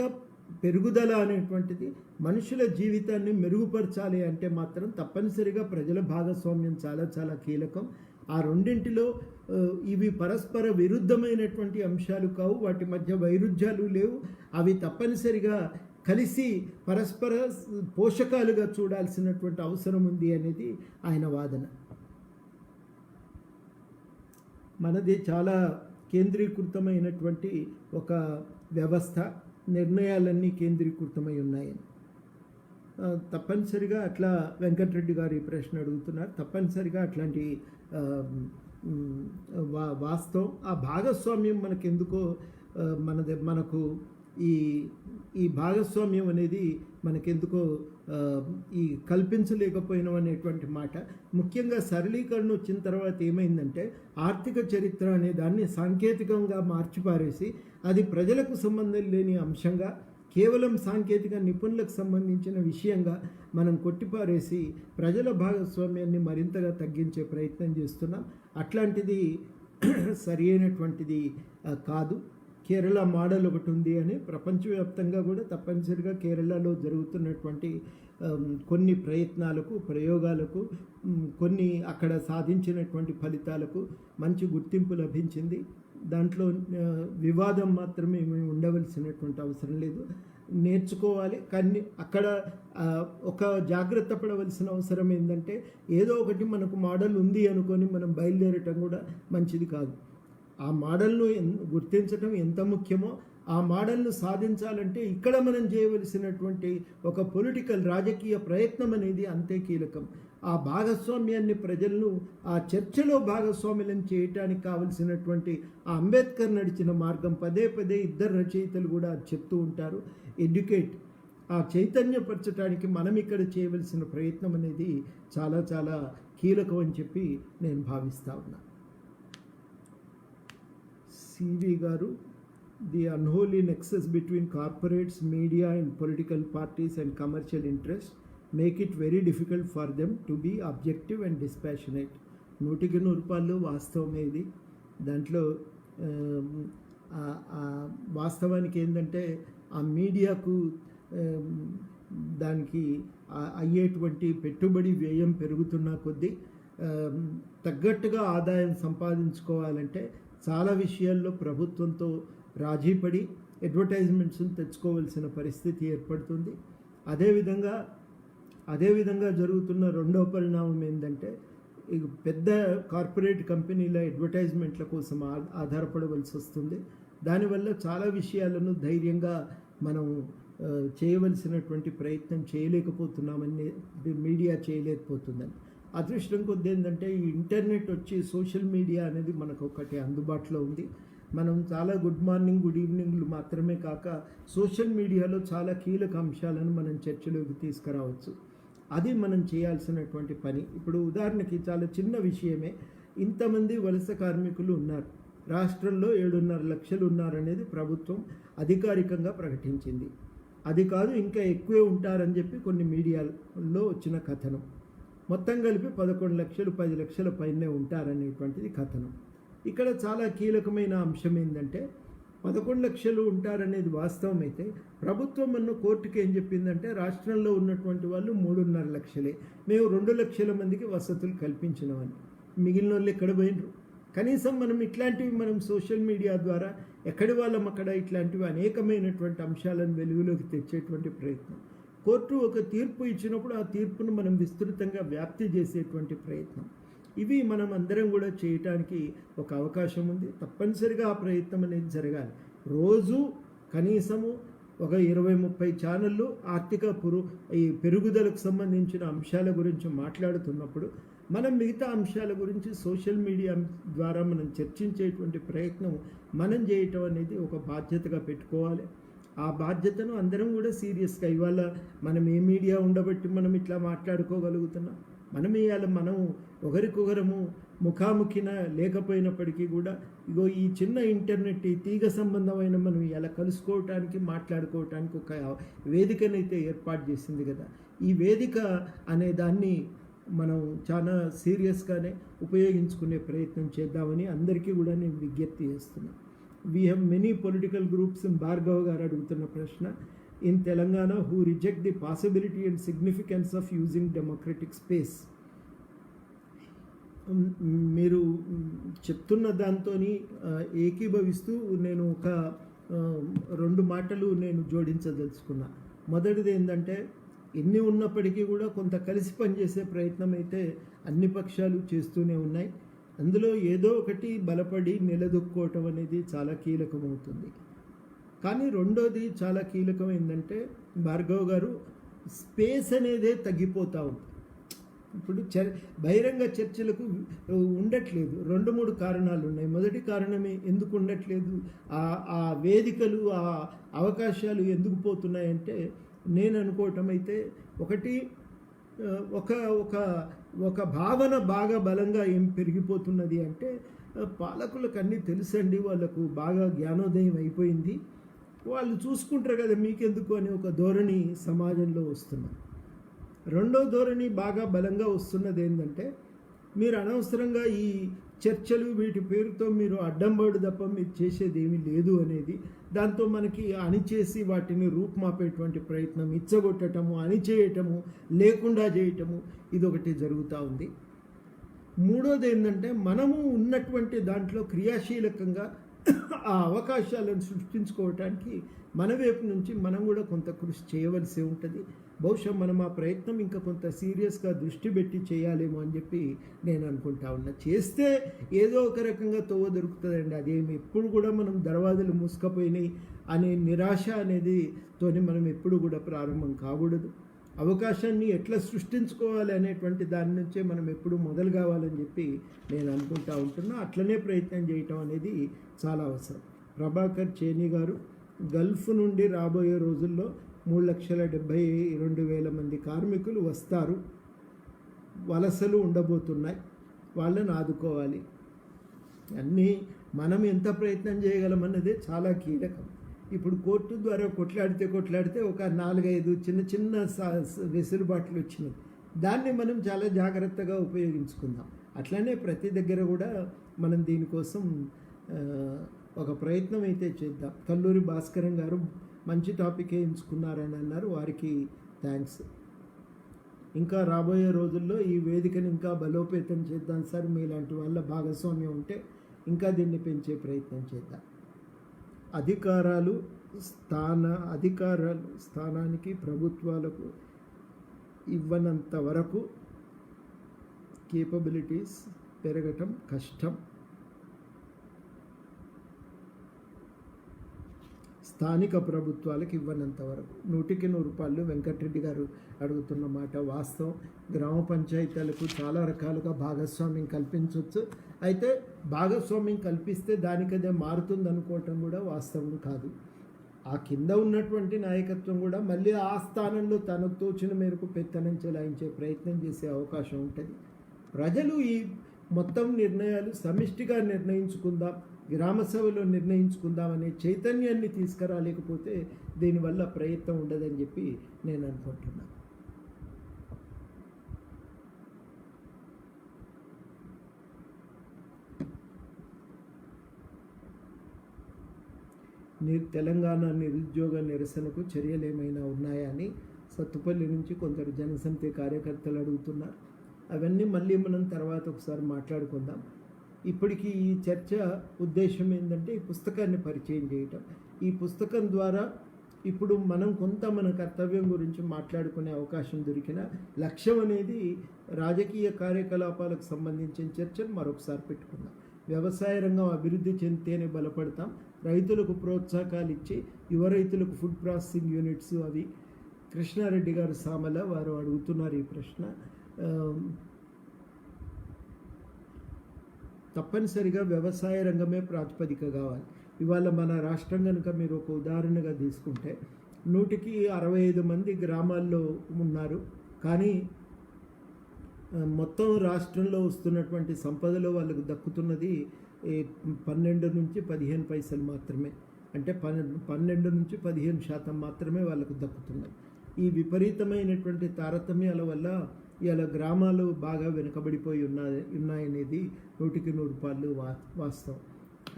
పెరుగుదల అనేటువంటిది మనుషుల జీవితాన్ని మెరుగుపరచాలి అంటే మాత్రం తప్పనిసరిగా ప్రజల భాగస్వామ్యం చాలా చాలా కీలకం. ఆ రెండింటిలో ఇవి పరస్పర విరుద్ధమైనటువంటి అంశాలు కావు, వాటి మధ్య వైరుధ్యాలు లేవు. అవి తప్పనిసరిగా కలిసి పరస్పర పోషకాలుగా చూడాల్సినటువంటి అవసరం ఉంది అనేది ఆయన వాదన. మనది చాలా కేంద్రీకృతమైనటువంటి ఒక వ్యవస్థ, నిర్ణయాలన్నీ కేంద్రీకృతమై ఉన్నాయని. తప్పనిసరిగా అట్లా వెంకటరెడ్డి గారు ఈ ప్రశ్న అడుగుతున్నారు. తప్పనిసరిగా అట్లాంటి వాస్తవం. ఆ భాగస్వామ్యం మనకెందుకో మనకు ఈ భాగస్వామ్యం అనేది మనకెందుకో ఈ కల్పించలేకపోయినాం అనేటువంటి మాట. ముఖ్యంగా సరళీకరణ వచ్చిన తర్వాత ఏమైందంటే ఆర్థిక చరిత్ర అనే దాన్ని సాంకేతికంగా మార్చిపారేసి అది ప్రజలకు సంబంధం లేని అంశంగా, కేవలం సాంకేతిక నిపుణులకు సంబంధించిన విషయంగా మనం కొట్టిపారేసి ప్రజల భాగస్వామ్యాన్ని మరింతగా తగ్గించే ప్రయత్నం చేస్తున్నాం. అట్లాంటిది సరి అయినటువంటిది కాదు. కేరళ మోడల్ ఒకటి ఉంది అని ప్రపంచవ్యాప్తంగా కూడా తప్పనిసరిగా కేరళలో జరుగుతున్నటువంటి కొన్ని ప్రయత్నాలకు, ప్రయోగాలకు, కొన్ని అక్కడ సాధించినటువంటి ఫలితాలకు మంచి గుర్తింపు లభించింది. దాంట్లో వివాదం మాత్రమే ఉండవలసినటువంటి అవసరం లేదు. నేర్చుకోవాలి. కానీ అక్కడ ఒక జాగ్రత్త పడవలసిన అవసరం ఏంటంటే ఏదో ఒకటి మనకు మోడల్ ఉంది అనుకొని మనం బయలుదేరటం కూడా మంచిది కాదు. ఆ మోడల్ను గుర్తించడం ఎంత ముఖ్యమో ఆ మోడల్ను సాధించాలంటే ఇక్కడ మనం చేయవలసినటువంటి ఒక పొలిటికల్, రాజకీయ ప్రయత్నం అనేది అంతే కీలకం. ఆ భాగస్వామ్యాన్ని, ప్రజలను ఆ చర్చలో భాగస్వామ్యం చేయటానికి కావలసినటువంటి ఆ అంబేద్కర్ నడిచిన మార్గం పదే పదే ఇద్దరు రచయితలు కూడా చెప్తూ ఉంటారు. ఎడ్యుకేట్, ఆ చైతన్యపరచడానికి మనం ఇక్కడ చేయవలసిన ప్రయత్నం అనేది చాలా చాలా కీలకం అని చెప్పి నేను భావిస్తా ఉన్నా. సివి గారు, the unholy nexus between corporates, media and political parties and commercial interest make it very difficult for them to be objective and dispassionate. 100% వాస్తవమే ఇది. దాంట్లో వాస్తవానికి ఏంటంటే ఆ మీడియాకు దానికి అయ్యేటువంటి పెట్టుబడి వ్యయం పెరుగుతున్న కొద్దీ తగ్గట్టుగా ఆదాయం సంపాదించుకోవాలంటే చాలా విషయాల్లో ప్రభుత్వంతో రాజీపడి అడ్వర్టైజ్మెంట్స్ని తెచ్చుకోవాల్సిన పరిస్థితి ఏర్పడుతుంది. అదేవిధంగా జరుగుతున్న రెండో పరిణామం ఏంటంటే పెద్ద కార్పొరేట్ కంపెనీల అడ్వర్టైజ్మెంట్ల కోసం ఆధారపడవలసి వస్తుంది. దానివల్ల చాలా విషయాలను ధైర్యంగా మనం చేయవలసినటువంటి ప్రయత్నం చేయలేకపోతున్నామని, మీడియా చేయలేకపోతుందని. అదృష్టం కొద్ది ఏంటంటే ఈ ఇంటర్నెట్ వచ్చి సోషల్ మీడియా అనేది మనకు ఒకటి అందుబాటులో ఉంది. మనం చాలా గుడ్ మార్నింగ్, గుడ్ ఈవినింగ్లు మాత్రమే కాక సోషల్ మీడియాలో చాలా కీలక అంశాలను మనం చర్చలోకి తీసుకురావచ్చు. అది మనం చేయాల్సినటువంటి పని. ఇప్పుడు ఉదాహరణకి చాలా చిన్న విషయమే, ఇంతమంది వలస కార్మికులు ఉన్నారు, రాష్ట్రంలో 7.5 లక్షలు ఉన్నారనేది ప్రభుత్వం అధికారికంగా ప్రకటించింది. అది కాదు, ఇంకా ఎక్కువే ఉంటారని చెప్పి కొన్ని మీడియాలో వచ్చిన కథనం. మొత్తం కలిపి 11 లక్షలు, 10 లక్షల పైనే ఉంటారనేటువంటిది కథనం. ఇక్కడ చాలా కీలకమైన అంశం ఏంటంటే 11 లక్షలు ఉంటారనేది వాస్తవమైతే ప్రభుత్వం అన్న కోర్టుకి ఏం చెప్పిందంటే రాష్ట్రంలో ఉన్నటువంటి వాళ్ళు 3.5 లక్షలే, మేము 2 లక్షల మందికి వసతులు కల్పించినామని. మిగిలిన వాళ్ళు ఎక్కడ పోయినరు? కనీసం మనం సోషల్ మీడియా ద్వారా ఎక్కడి వాళ్ళం అక్కడ ఇట్లాంటివి అనేకమైనటువంటి అంశాలను వెలుగులోకి తెచ్చేటువంటి ప్రయత్నం. కోర్టు ఒక తీర్పు ఇచ్చినప్పుడు ఆ తీర్పును మనం విస్తృతంగా వ్యాప్తి చేసేటువంటి ప్రయత్నం. ఇవి మనం అందరం కూడా చేయటానికి ఒక అవకాశం ఉంది. తప్పనిసరిగా ఆ ప్రయత్నం అనేది జరగాలి. రోజు కనీసము ఒక 20-30 ఛానళ్ళు ఆర్థిక ఈ పెరుగుదలకు సంబంధించిన అంశాల గురించి మాట్లాడుతున్నప్పుడు మనం మిగతా అంశాల గురించి సోషల్ మీడియా ద్వారా మనం చర్చించేటువంటి ప్రయత్నం మనం చేయటం అనేది ఒక బాధ్యతగా పెట్టుకోవాలి. ఆ బాధ్యతను అందరం కూడా సీరియస్గా, ఇవాళ మనం ఏ మీడియా ఉండబట్టి మనం ఇట్లా మాట్లాడుకోగలుగుతున్నాం. మనం ఒకరికొకరము ముఖాముఖిన లేకపోయినప్పటికీ కూడా ఇగో ఈ చిన్న ఇంటర్నెట్, ఈ తీగ సంబంధమైన మనం ఇలా కలుసుకోవటానికి, మాట్లాడుకోవటానికి ఒక వేదికనైతే ఏర్పాటు చేసింది కదా. ఈ వేదిక అనే దాన్ని మనం చాలా సీరియస్గానే ఉపయోగించుకునే ప్రయత్నం చేద్దామని అందరికీ కూడా నేను విజ్ఞప్తి చేస్తున్నాను. We have many political groups. Bhargav గారు అడుగుతున్న ప్రశ్న, in Telangana who reject the possibility and significance of using democratic space. Hmm, మీరు చెప్తున్న దాంతో ఏకీభవిస్తూ నేను ఒక ఆ, రెండు మాటలు నేను జోడించదలుచుకున్నా. మొదటిది ఏంటంటే, ఎన్ని ఉన్నప్పటికీ కూడా కొంత కలిసి పనిచేసే ప్రయత్నం అయితే అన్ని పక్షాలు చేస్తూనే ఉన్నాయి. అందులో ఏదో ఒకటి బలపడి నిలదొక్కుకోవటం అనేది చాలా కీలకమవుతుంది. కానీ రెండోది చాలా కీలకం ఏంటంటే, భార్గవ్ గారు, స్పేస్ అనేదే తగ్గిపోతూ ఉంది. ఇప్పుడు బహిరంగ చర్చలకు ఉండట్లేదు. 2-3 కారణాలు ఉన్నాయి. మొదటి కారణమే ఎందుకు ఉండట్లేదు, ఆ వేదికలు, ఆ అవకాశాలు ఎందుకు పోతున్నాయంటే, నేను అనుకోవటం అయితే, ఒకటి ఒక ఒక ఒక భావన బాగా బలంగా ఏం పెరిగిపోతున్నది అంటే, పాలకులకు అన్నీ తెలుసండి, వాళ్ళకు బాగా జ్ఞానోదయం అయిపోయింది, వాళ్ళు చూసుకుంటారు కదా మీకెందుకు అనే ఒక ధోరణి సమాజంలో వస్తున్నది. రెండో ధోరణి బాగా బలంగా వస్తున్నది ఏంటంటే, మీరు అనవసరంగా ఈ చర్చలు వీటి పేరుతో మీరు అడ్డంబడు తప్ప మీరు చేసేది ఏమీ లేదు అనేది, దాంతో మనకి అణిచేసి వాటిని రూపుమాపేటువంటి ప్రయత్నం, ఇచ్చగొట్టటము, అణిచేయటము, లేకుండా చేయటము, ఇదొకటి జరుగుతూ ఉంది. మూడోది ఏంటంటే, మనము ఉన్నటువంటి దాంట్లో క్రియాశీలకంగా ఆ అవకాశాలను సృష్టించుకోవటానికి మన వైపు నుంచి మనం కూడా కొంత కృషి చేయవలసి ఉంటుంది. బహుశా మనం ఆ ప్రయత్నం ఇంకా కొంత సీరియస్గా దృష్టి పెట్టి చేయాలేమో అని చెప్పి నేను అనుకుంటా ఉన్నా. చేస్తే ఏదో ఒక రకంగా తోవ దొరుకుతుందండి. అదేమి ఎప్పుడు కూడా మనం దర్వాజలు మూసుకపోయినాయి అనే నిరాశ అనేది తోని మనం ఎప్పుడు కూడా ప్రారంభం కాకూడదు. అవకాశాన్ని ఎట్లా సృష్టించుకోవాలి అనేటువంటి దాని నుంచే మనం ఎప్పుడు మొదలు కావాలని చెప్పి నేను అనుకుంటా ఉంటున్నా. అట్లనే ప్రయత్నం చేయటం అనేది చాలా అవసరం. ప్రభాకర్ చేని గారు, గల్ఫ్ నుండి రాబోయే రోజుల్లో 3,72,000 మంది కార్మికులు వస్తారు, వలసలు ఉండబోతున్నాయి, వాళ్ళని ఆదుకోవాలి. అన్నీ మనం ఎంత ప్రయత్నం చేయగలమన్నదే చాలా కీలకం. ఇప్పుడు కోర్టు ద్వారా కొట్లాడితే ఒక 4-5 చిన్న వెసులుబాట్లు వచ్చినాయి. దాన్ని మనం చాలా జాగ్రత్తగా ఉపయోగించుకుందాం. అట్లనే ప్రతి దగ్గర కూడా మనం దీనికోసం ఒక ప్రయత్నం అయితే చేద్దాం. కల్లూరి భాస్కరన్ గారు మంచి టాపికే ఎంచుకున్నారని అన్నారు, వారికి థ్యాంక్స్. ఇంకా రాబోయే రోజుల్లో ఈ వేదికను ఇంకా బలోపేతం చేద్దాం సార్, మీలాంటి వాళ్ళ భాగస్వామ్యం ఉంటే ఇంకా దీన్ని పెంచే ప్రయత్నం చేద్దాం. అధికారాలు స్థానానికి ప్రభుత్వాలకు ఇవ్వనంత వరకు కేపబిలిటీస్ పెరగటం కష్టం. స్థానిక ప్రభుత్వాలకు ఇవ్వనంత వరకు 100% వెంకటరెడ్డి గారు అడుగుతున్న మాట వాస్తవం. గ్రామ పంచాయతీలకు చాలా రకాలుగా భాగస్వామ్యం కల్పించవచ్చు. అయితే భాగస్వామ్యం కల్పిస్తే దానికదే మారుతుంది అనుకోవటం కూడా వాస్తవం కాదు. ఆ కింద ఉన్నటువంటి నాయకత్వం కూడా మళ్ళీ ఆ స్థానంలో తనకు తోచిన మేరకు పెత్తనం చెలాయించే ప్రయత్నం చేసే అవకాశం ఉంటుంది. ప్రజలు ఈ మొత్తం నిర్ణయాలు సమిష్టిగా నిర్ణయించుకుందాం, గ్రామ సభలో నిర్ణయించుకుందాం అనే చైతన్యాన్ని తీసుకురాలేకపోతే దీనివల్ల ప్రయత్నం ఉండదని చెప్పి నేను అనుకుంటున్నాను. తెలంగాణ నిరుద్యోగ నిరసనకు చర్యలు ఏమైనా ఉన్నాయా అని సత్తుపల్లి నుంచి కొందరు జనసమితి కార్యకర్తలు అడుగుతున్నారు. అవన్నీ మళ్ళీ మనం తర్వాత ఒకసారి మాట్లాడుకుందాం. ఇప్పటికీ ఈ చర్చ ఉద్దేశం ఏంటంటే, ఈ పుస్తకాన్ని పరిచయం చేయటం. ఈ పుస్తకం ద్వారా ఇప్పుడు మనం కొంత మన కర్తవ్యం గురించి మాట్లాడుకునే అవకాశం దొరికిన లక్ష్యం అనేది రాజకీయ కార్యకలాపాలకు సంబంధించిన చర్చను మరొకసారి పెట్టుకుందాం. వ్యవసాయ రంగం అభివృద్ధి చెందితేనే బలపడతాం. రైతులకు ప్రోత్సాహకాలు ఇచ్చి యువ రైతులకు ఫుడ్ ప్రాసెసింగ్ యూనిట్స్ అవి కృష్ణారెడ్డి గారు సామల వారు అడుగుతున్నారు ఈ ప్రశ్న. తప్పనిసరిగా వ్యవసాయ రంగమే ప్రాతిపదిక కావాలి. ఇవాళ మన రాష్ట్రం కనుక మీరు ఒక ఉదాహరణగా తీసుకుంటే 165 మంది గ్రామాల్లో ఉన్నారు, కానీ మొత్తం రాష్ట్రంలో వస్తున్నటువంటి సంపదలో వాళ్ళకు దక్కుతున్నది 12 నుంచి 15 పైసలు మాత్రమే. అంటే 12 నుంచి 15% మాత్రమే వాళ్ళకు దక్కుతున్నది. ఈ విపరీతమైనటువంటి తారతమ్యాల వల్ల ఇలా గ్రామాలు బాగా వెనుకబడిపోయి ఉన్నాయనేది 100% వాస్తవం.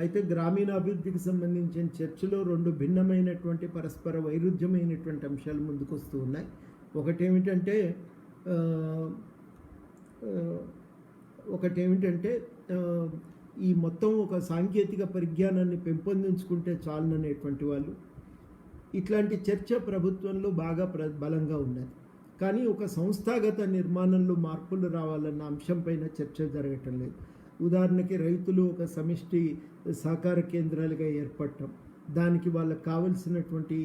అయితే గ్రామీణాభివృద్ధికి సంబంధించిన చర్చలో 2 భిన్నమైనటువంటి పరస్పర వైరుధ్యమైనటువంటి అంశాలు ముందుకు వస్తూ ఉన్నాయి. ఒకటేమిటంటే ఒకటేమిటంటే ఈ మొత్తం ఒక సాంకేతిక పరిజ్ఞానాన్ని పెంపొందించుకుంటే చాలననేటువంటి వాళ్ళు ఇట్లాంటి చర్చ ప్రభుత్వంలో బాగా బలంగా ఉన్నది. కానీ ఒక సంస్థాగత నిర్మాణంలో మార్పులు రావాలన్న అంశంపైన చర్చ జరగటం లేదు. ఉదాహరణకి రైతులు ఒక సమిష్టి సహకార కేంద్రాలుగా ఏర్పడటం, దానికి వాళ్ళకు కావలసినటువంటి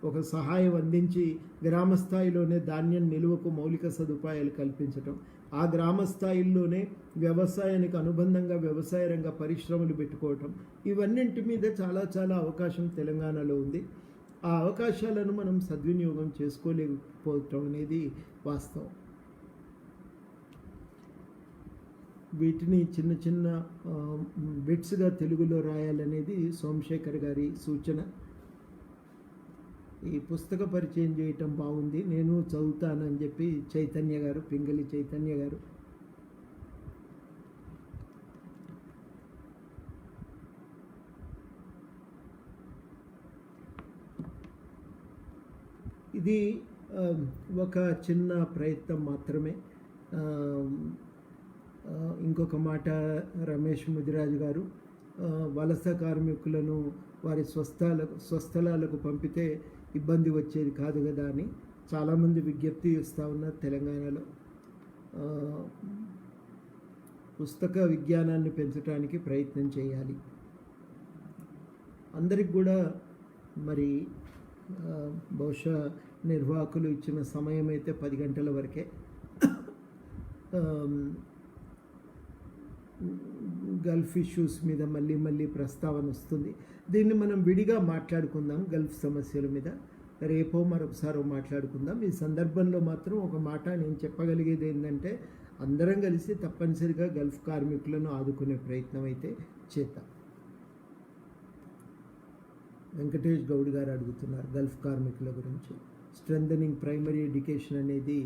ఒక సహాయం అందించి గ్రామ స్థాయిలోనే ధాన్యం నిల్వకు మౌలిక సదుపాయాలు కల్పించటం, ఆ గ్రామ స్థాయిల్లోనే వ్యవసాయానికి అనుబంధంగా వ్యవసాయ రంగ పరిశ్రమలు పెట్టుకోవటం, ఇవన్నింటి మీద చాలా చాలా అవకాశం తెలంగాణలో ఉంది. ఆ అవకాశాలను మనం సద్వినియోగం చేసుకోలేకపోవటం అనేది వాస్తవం. వీటిని చిన్న చిన్న బిట్స్గా తెలుగులో రాయాలనేది సోమశేఖర్ గారి సూచన. ఈ పుస్తక పరిచయం చేయటం బాగుంది, నేను చదువుతానని చెప్పి చైతన్య గారు, పింగళి చైతన్య గారు. ఇది ఒక చిన్న ప్రయత్నం మాత్రమే. ఇంకొక మాట, రమేష్ ముదిరాజు గారు వలస కార్మికులను వారి స్వస్థలాలకు పంపితే ఇబ్బంది వచ్చేది కాదు కదా అని చాలామంది విజ్ఞప్తి చేస్తూ ఉన్నారు. తెలంగాణలో పుస్తక విజ్ఞానాన్ని పెంచడానికి ప్రయత్నం చేయాలి. అందరికి కూడా మరి బహుశా నిర్వాహకులు ఇచ్చిన సమయం అయితే 10 గంటల వరకే. గల్ఫ్ ఇష్యూస్ మీద మళ్ళీ ప్రస్తావన వస్తుంది. దీన్ని మనం విడిగా మాట్లాడుకుందాం. గల్ఫ్ సమస్యల మీద రేపో మరొకసారో మాట్లాడుకుందాం. ఈ సందర్భంలో మాత్రం ఒక మాట నేను చెప్పగలిగేది ఏంటంటే, అందరం కలిసి తప్పనిసరిగా గల్ఫ్ కార్మికులను ఆదుకునే ప్రయత్నం అయితే చేద్దాం. వెంకటేష్ గౌడ్ గారు అడుగుతున్నారు గల్ఫ్ కార్మికుల గురించి. స్ట్రెంథనింగ్ ప్రైమరీ ఎడ్యుకేషన్ అనేది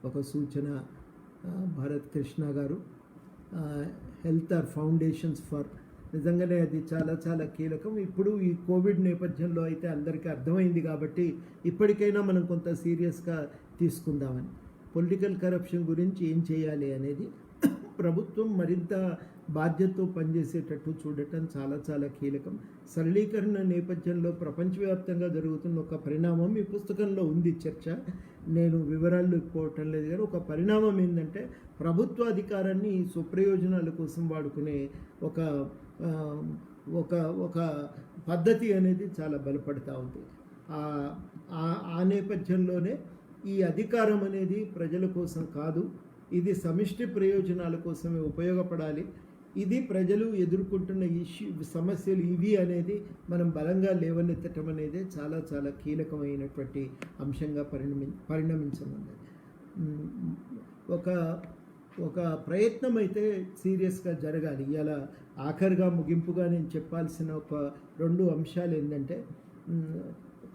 ఒక సూచన. భారత్ కృష్ణ గారు హెల్త్ ఆర్ ఫౌండేషన్స్ ఫర్, నిజంగానే అది చాలా చాలా కీలకం. ఇప్పుడు ఈ కోవిడ్ నేపథ్యంలో అయితే అందరికీ అర్థమైంది కాబట్టి ఇప్పటికైనా మనం కొంత సీరియస్గా తీసుకుందామని. పొలిటికల్ కరప్షన్ గురించి ఏం చేయాలి అనేది ప్రభుత్వం మరింత బాధ్యతతో పనిచేసేటట్టు చూడటం చాలా చాలా కీలకం. సరళీకరణ నేపథ్యంలో ప్రపంచవ్యాప్తంగా జరుగుతున్న ఒక పరిణామం ఈ పుస్తకంలో ఉంది చర్చ. నేను వివరాలు పోవటం లేదు, కానీ ఒక పరిణామం ఏంటంటే ప్రభుత్వ అధికారాన్ని స్వప్రయోజనాల కోసం వాడుకునే ఒక ఒక ఒక పద్ధతి అనేది చాలా బలపడతా ఉంది. ఆ నేపథ్యంలోనే ఈ అధికారం అనేది ప్రజల కోసం కాదు, ఇది సమిష్టి ప్రయోజనాల కోసమే ఉపయోగపడాలి. ఇది ప్రజలు ఎదుర్కొంటున్న సమస్యలు ఇవి అనేది మనం బలంగా లేవనెత్తటం అనేది చాలా చాలా కీలకమైనటువంటి అంశంగా పరిణమించనుంది. ఒక ప్రయత్నం అయితే సీరియస్గా జరగాలి. ఇలా ఆఖరిగా ముగింపుగా నేను చెప్పాల్సిన ఒక 2 అంశాలు ఏంటంటే,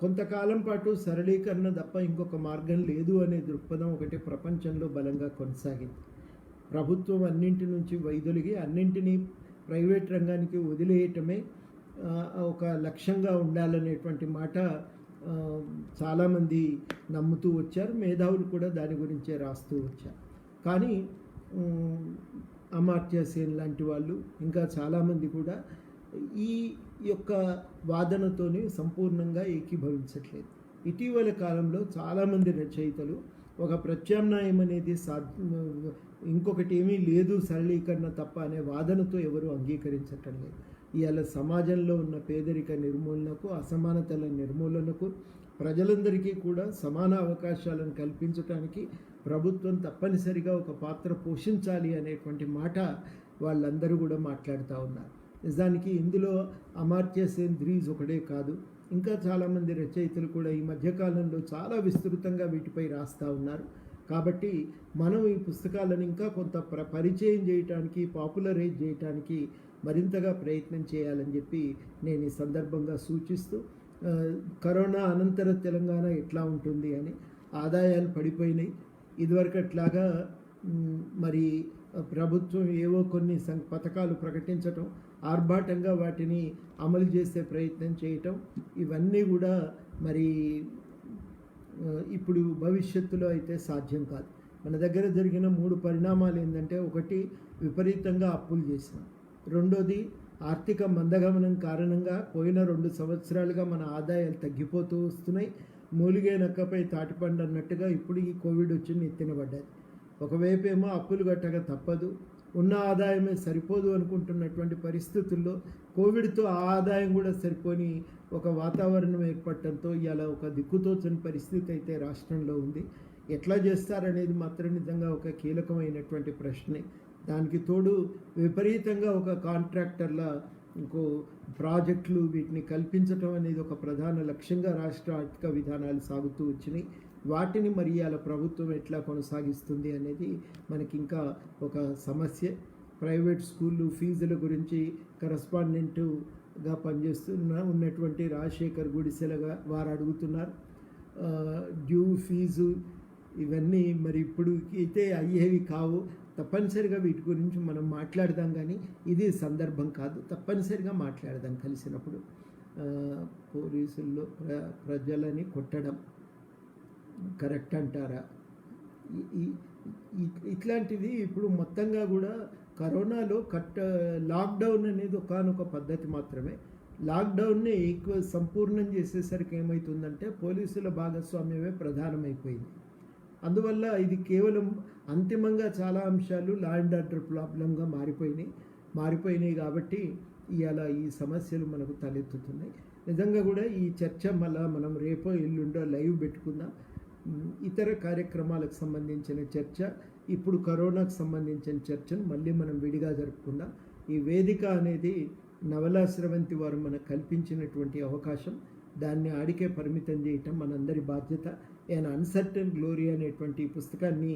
కొంతకాలం పాటు సరళీకరణ తప్ప ఇంకొక మార్గం లేదు అనే దృక్పథం ఒకటి ప్రపంచంలో బలంగా కొనసాగింది. ప్రభుత్వం అన్నింటి నుంచి వైదొలిగి అన్నింటినీ ప్రైవేట్ రంగానికి వదిలేయటమే ఒక లక్ష్యంగా ఉండాలనేటువంటి మాట చాలామంది నమ్ముతూ వచ్చారు. మేధావులు కూడా దాని గురించే రాస్తూ వచ్చారు. కానీ అమర్త్య సేన్ లాంటి వాళ్ళు ఇంకా చాలామంది కూడా ఈ యొక్క వాదనతోని సంపూర్ణంగా ఏకీభవించట్లేదు. ఇటీవల కాలంలో చాలామంది రచయితలు ఒక ప్రత్యామ్నాయం అనేది ఇంకొకటి ఏమీ లేదు సరళీకరణ తప్ప అనే వాదనతో ఎవరు అంగీకరించటం లేదు. ఇవాళ సమాజంలో ఉన్న పేదరిక నిర్మూలనకు, అసమానతల నిర్మూలనకు, ప్రజలందరికీ కూడా సమాన అవకాశాలను కల్పించడానికి ప్రభుత్వం తప్పనిసరిగా ఒక పాత్ర పోషించాలి అనేటువంటి మాట వాళ్ళందరూ కూడా మాట్లాడుతూ ఉన్నారు. నిజానికి ఇందులో అమర్త్య సేన్ ద్రీజ్ ఒకటే కాదు, ఇంకా చాలామంది రచయితలు కూడా ఈ మధ్యకాలంలో చాలా విస్తృతంగా వీటిపై రాస్తూ ఉన్నారు. కాబట్టి మనం ఈ పుస్తకాలను ఇంకా కొంత పరిచయం చేయటానికి, పాపులరైజ్ చేయటానికి మరింతగా ప్రయత్నం చేయాలని చెప్పి నేను ఈ సందర్భంగా సూచిస్తూ, కరోనా అనంతర తెలంగాణ ఎట్లా ఉంటుంది అని ఆదాయాలు పడిపోయినాయి. ఇదివరకట్లాగా మరి ప్రభుత్వం ఏవో కొన్ని పథకాలు ప్రకటించటం, ఆర్భాటంగా వాటిని అమలు చేసే ప్రయత్నం చేయటం, ఇవన్నీ కూడా మరి ఇప్పుడు భవిష్యత్తులో అయితే సాధ్యం కాదు. మన దగ్గర జరిగిన 3 పరిణామాలు ఏంటంటే, ఒకటి విపరీతంగా అప్పులు చేసినాం. రెండోది ఆర్థిక మందగమనం కారణంగా పోయిన 2 సంవత్సరాలుగా మన ఆదాయాలు తగ్గిపోతూ వస్తున్నాయి. మూలిగే నక్కపై తాటిపండు అన్నట్టుగా ఇప్పుడు ఈ కోవిడ్ వచ్చి నెత్తినబడ్డది. ఒకవైపు ఏమో అప్పులు కట్టక తప్పదు, ఉన్న ఆదాయమే సరిపోదు అనుకుంటున్నటువంటి పరిస్థితుల్లో కోవిడ్తో ఆ ఆదాయం కూడా సరిపోని ఒక వాతావరణం ఏర్పడటంతో ఇలా ఒక దిక్కుతోచని పరిస్థితి అయితే రాష్ట్రంలో ఉంది. ఎట్లా చేస్తారనేది మాత్రం నిజంగా ఒక కీలకమైనటువంటి ప్రశ్నే. దానికి తోడు విపరీతంగా ఒక కాంట్రాక్టర్ల ఇంకో ప్రాజెక్టులు వీటిని కల్పించటం అనేది ఒక ప్రధాన లక్ష్యంగా రాష్ట్ర ఆర్థిక విధానాలు సాగుతూ వచ్చినాయి. వాటిని మరి అలా ప్రభుత్వం ఎట్లా కొనసాగిస్తుంది అనేది మనకి ఇంకా ఒక సమస్య. ప్రైవేట్ స్కూళ్ళు ఫీజుల గురించి కరస్పాండెంట్గా ఉన్నటువంటి రాజశేఖర్ గుడిసెలగా వారు అడుగుతున్నారు. డ్యూ ఫీజు ఇవన్నీ మరి ఇప్పుడు అయితే అయ్యేవి కావు. తప్పనిసరిగా వీటి గురించి మనం మాట్లాడదాం, కానీ ఇది సందర్భం కాదు. తప్పనిసరిగా మాట్లాడదాం కలిసినప్పుడు. పోలీసుల్లో ప్రజలని కొట్టడం కరెక్ట్ అంటారా? ఇట్లాంటిది ఇప్పుడు మొత్తంగా కూడా కరోనాలో లాక్డౌన్ అనేది ఒకానొక పద్ధతి మాత్రమే. లాక్డౌన్ని ఎక్కువ సంపూర్ణం చేసేసరికి ఏమవుతుందంటే పోలీసుల భాగస్వామ్యమే ప్రధానమైపోయింది. అందువల్ల ఇది కేవలం అంతిమంగా చాలా అంశాలు లా అండ్ ఆర్డర్ ప్రాబ్లంగా మారిపోయినాయి కాబట్టి ఇవాళ ఈ సమస్యలు మనకు తలెత్తుతున్నాయి. నిజంగా కూడా ఈ చర్చ మళ్ళీ మనం రేపో ఎల్లుండో లైవ్ పెట్టుకుందాం. ఇతర కార్యక్రమాలకు సంబంధించిన చర్చ, ఇప్పుడు కరోనాకు సంబంధించిన చర్చను మళ్ళీ మనం విడిగా జరుపుకుందాం. ఈ వేదిక అనేది నవలా స్రవంతి వారు మనకు కల్పించినటువంటి అవకాశం. దాన్ని ఆడికే పరిమితం చేయటం మనందరి బాధ్యత. ఆయన అన్సర్టన్ గ్లోరీ అనేటువంటి పుస్తకాన్ని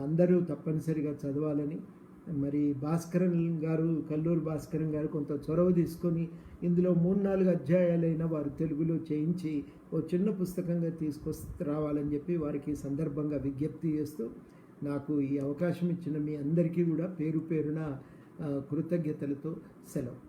అందరూ తప్పనిసరిగా చదవాలని, మరి కల్లూరు భాస్కరన్ గారు కొంత చొరవ తీసుకొని ఇందులో 3-4 అధ్యాయాలైన వారు తెలుగులో చేయించి ఓ చిన్న పుస్తకంగా రావాలని చెప్పి వారికి సందర్భంగా విజ్ఞప్తి చేస్తూ, నాకు ఈ అవకాశం ఇచ్చిన మీ అందరికీ కూడా పేరు పేరున కృతజ్ఞతలతో సెలవు.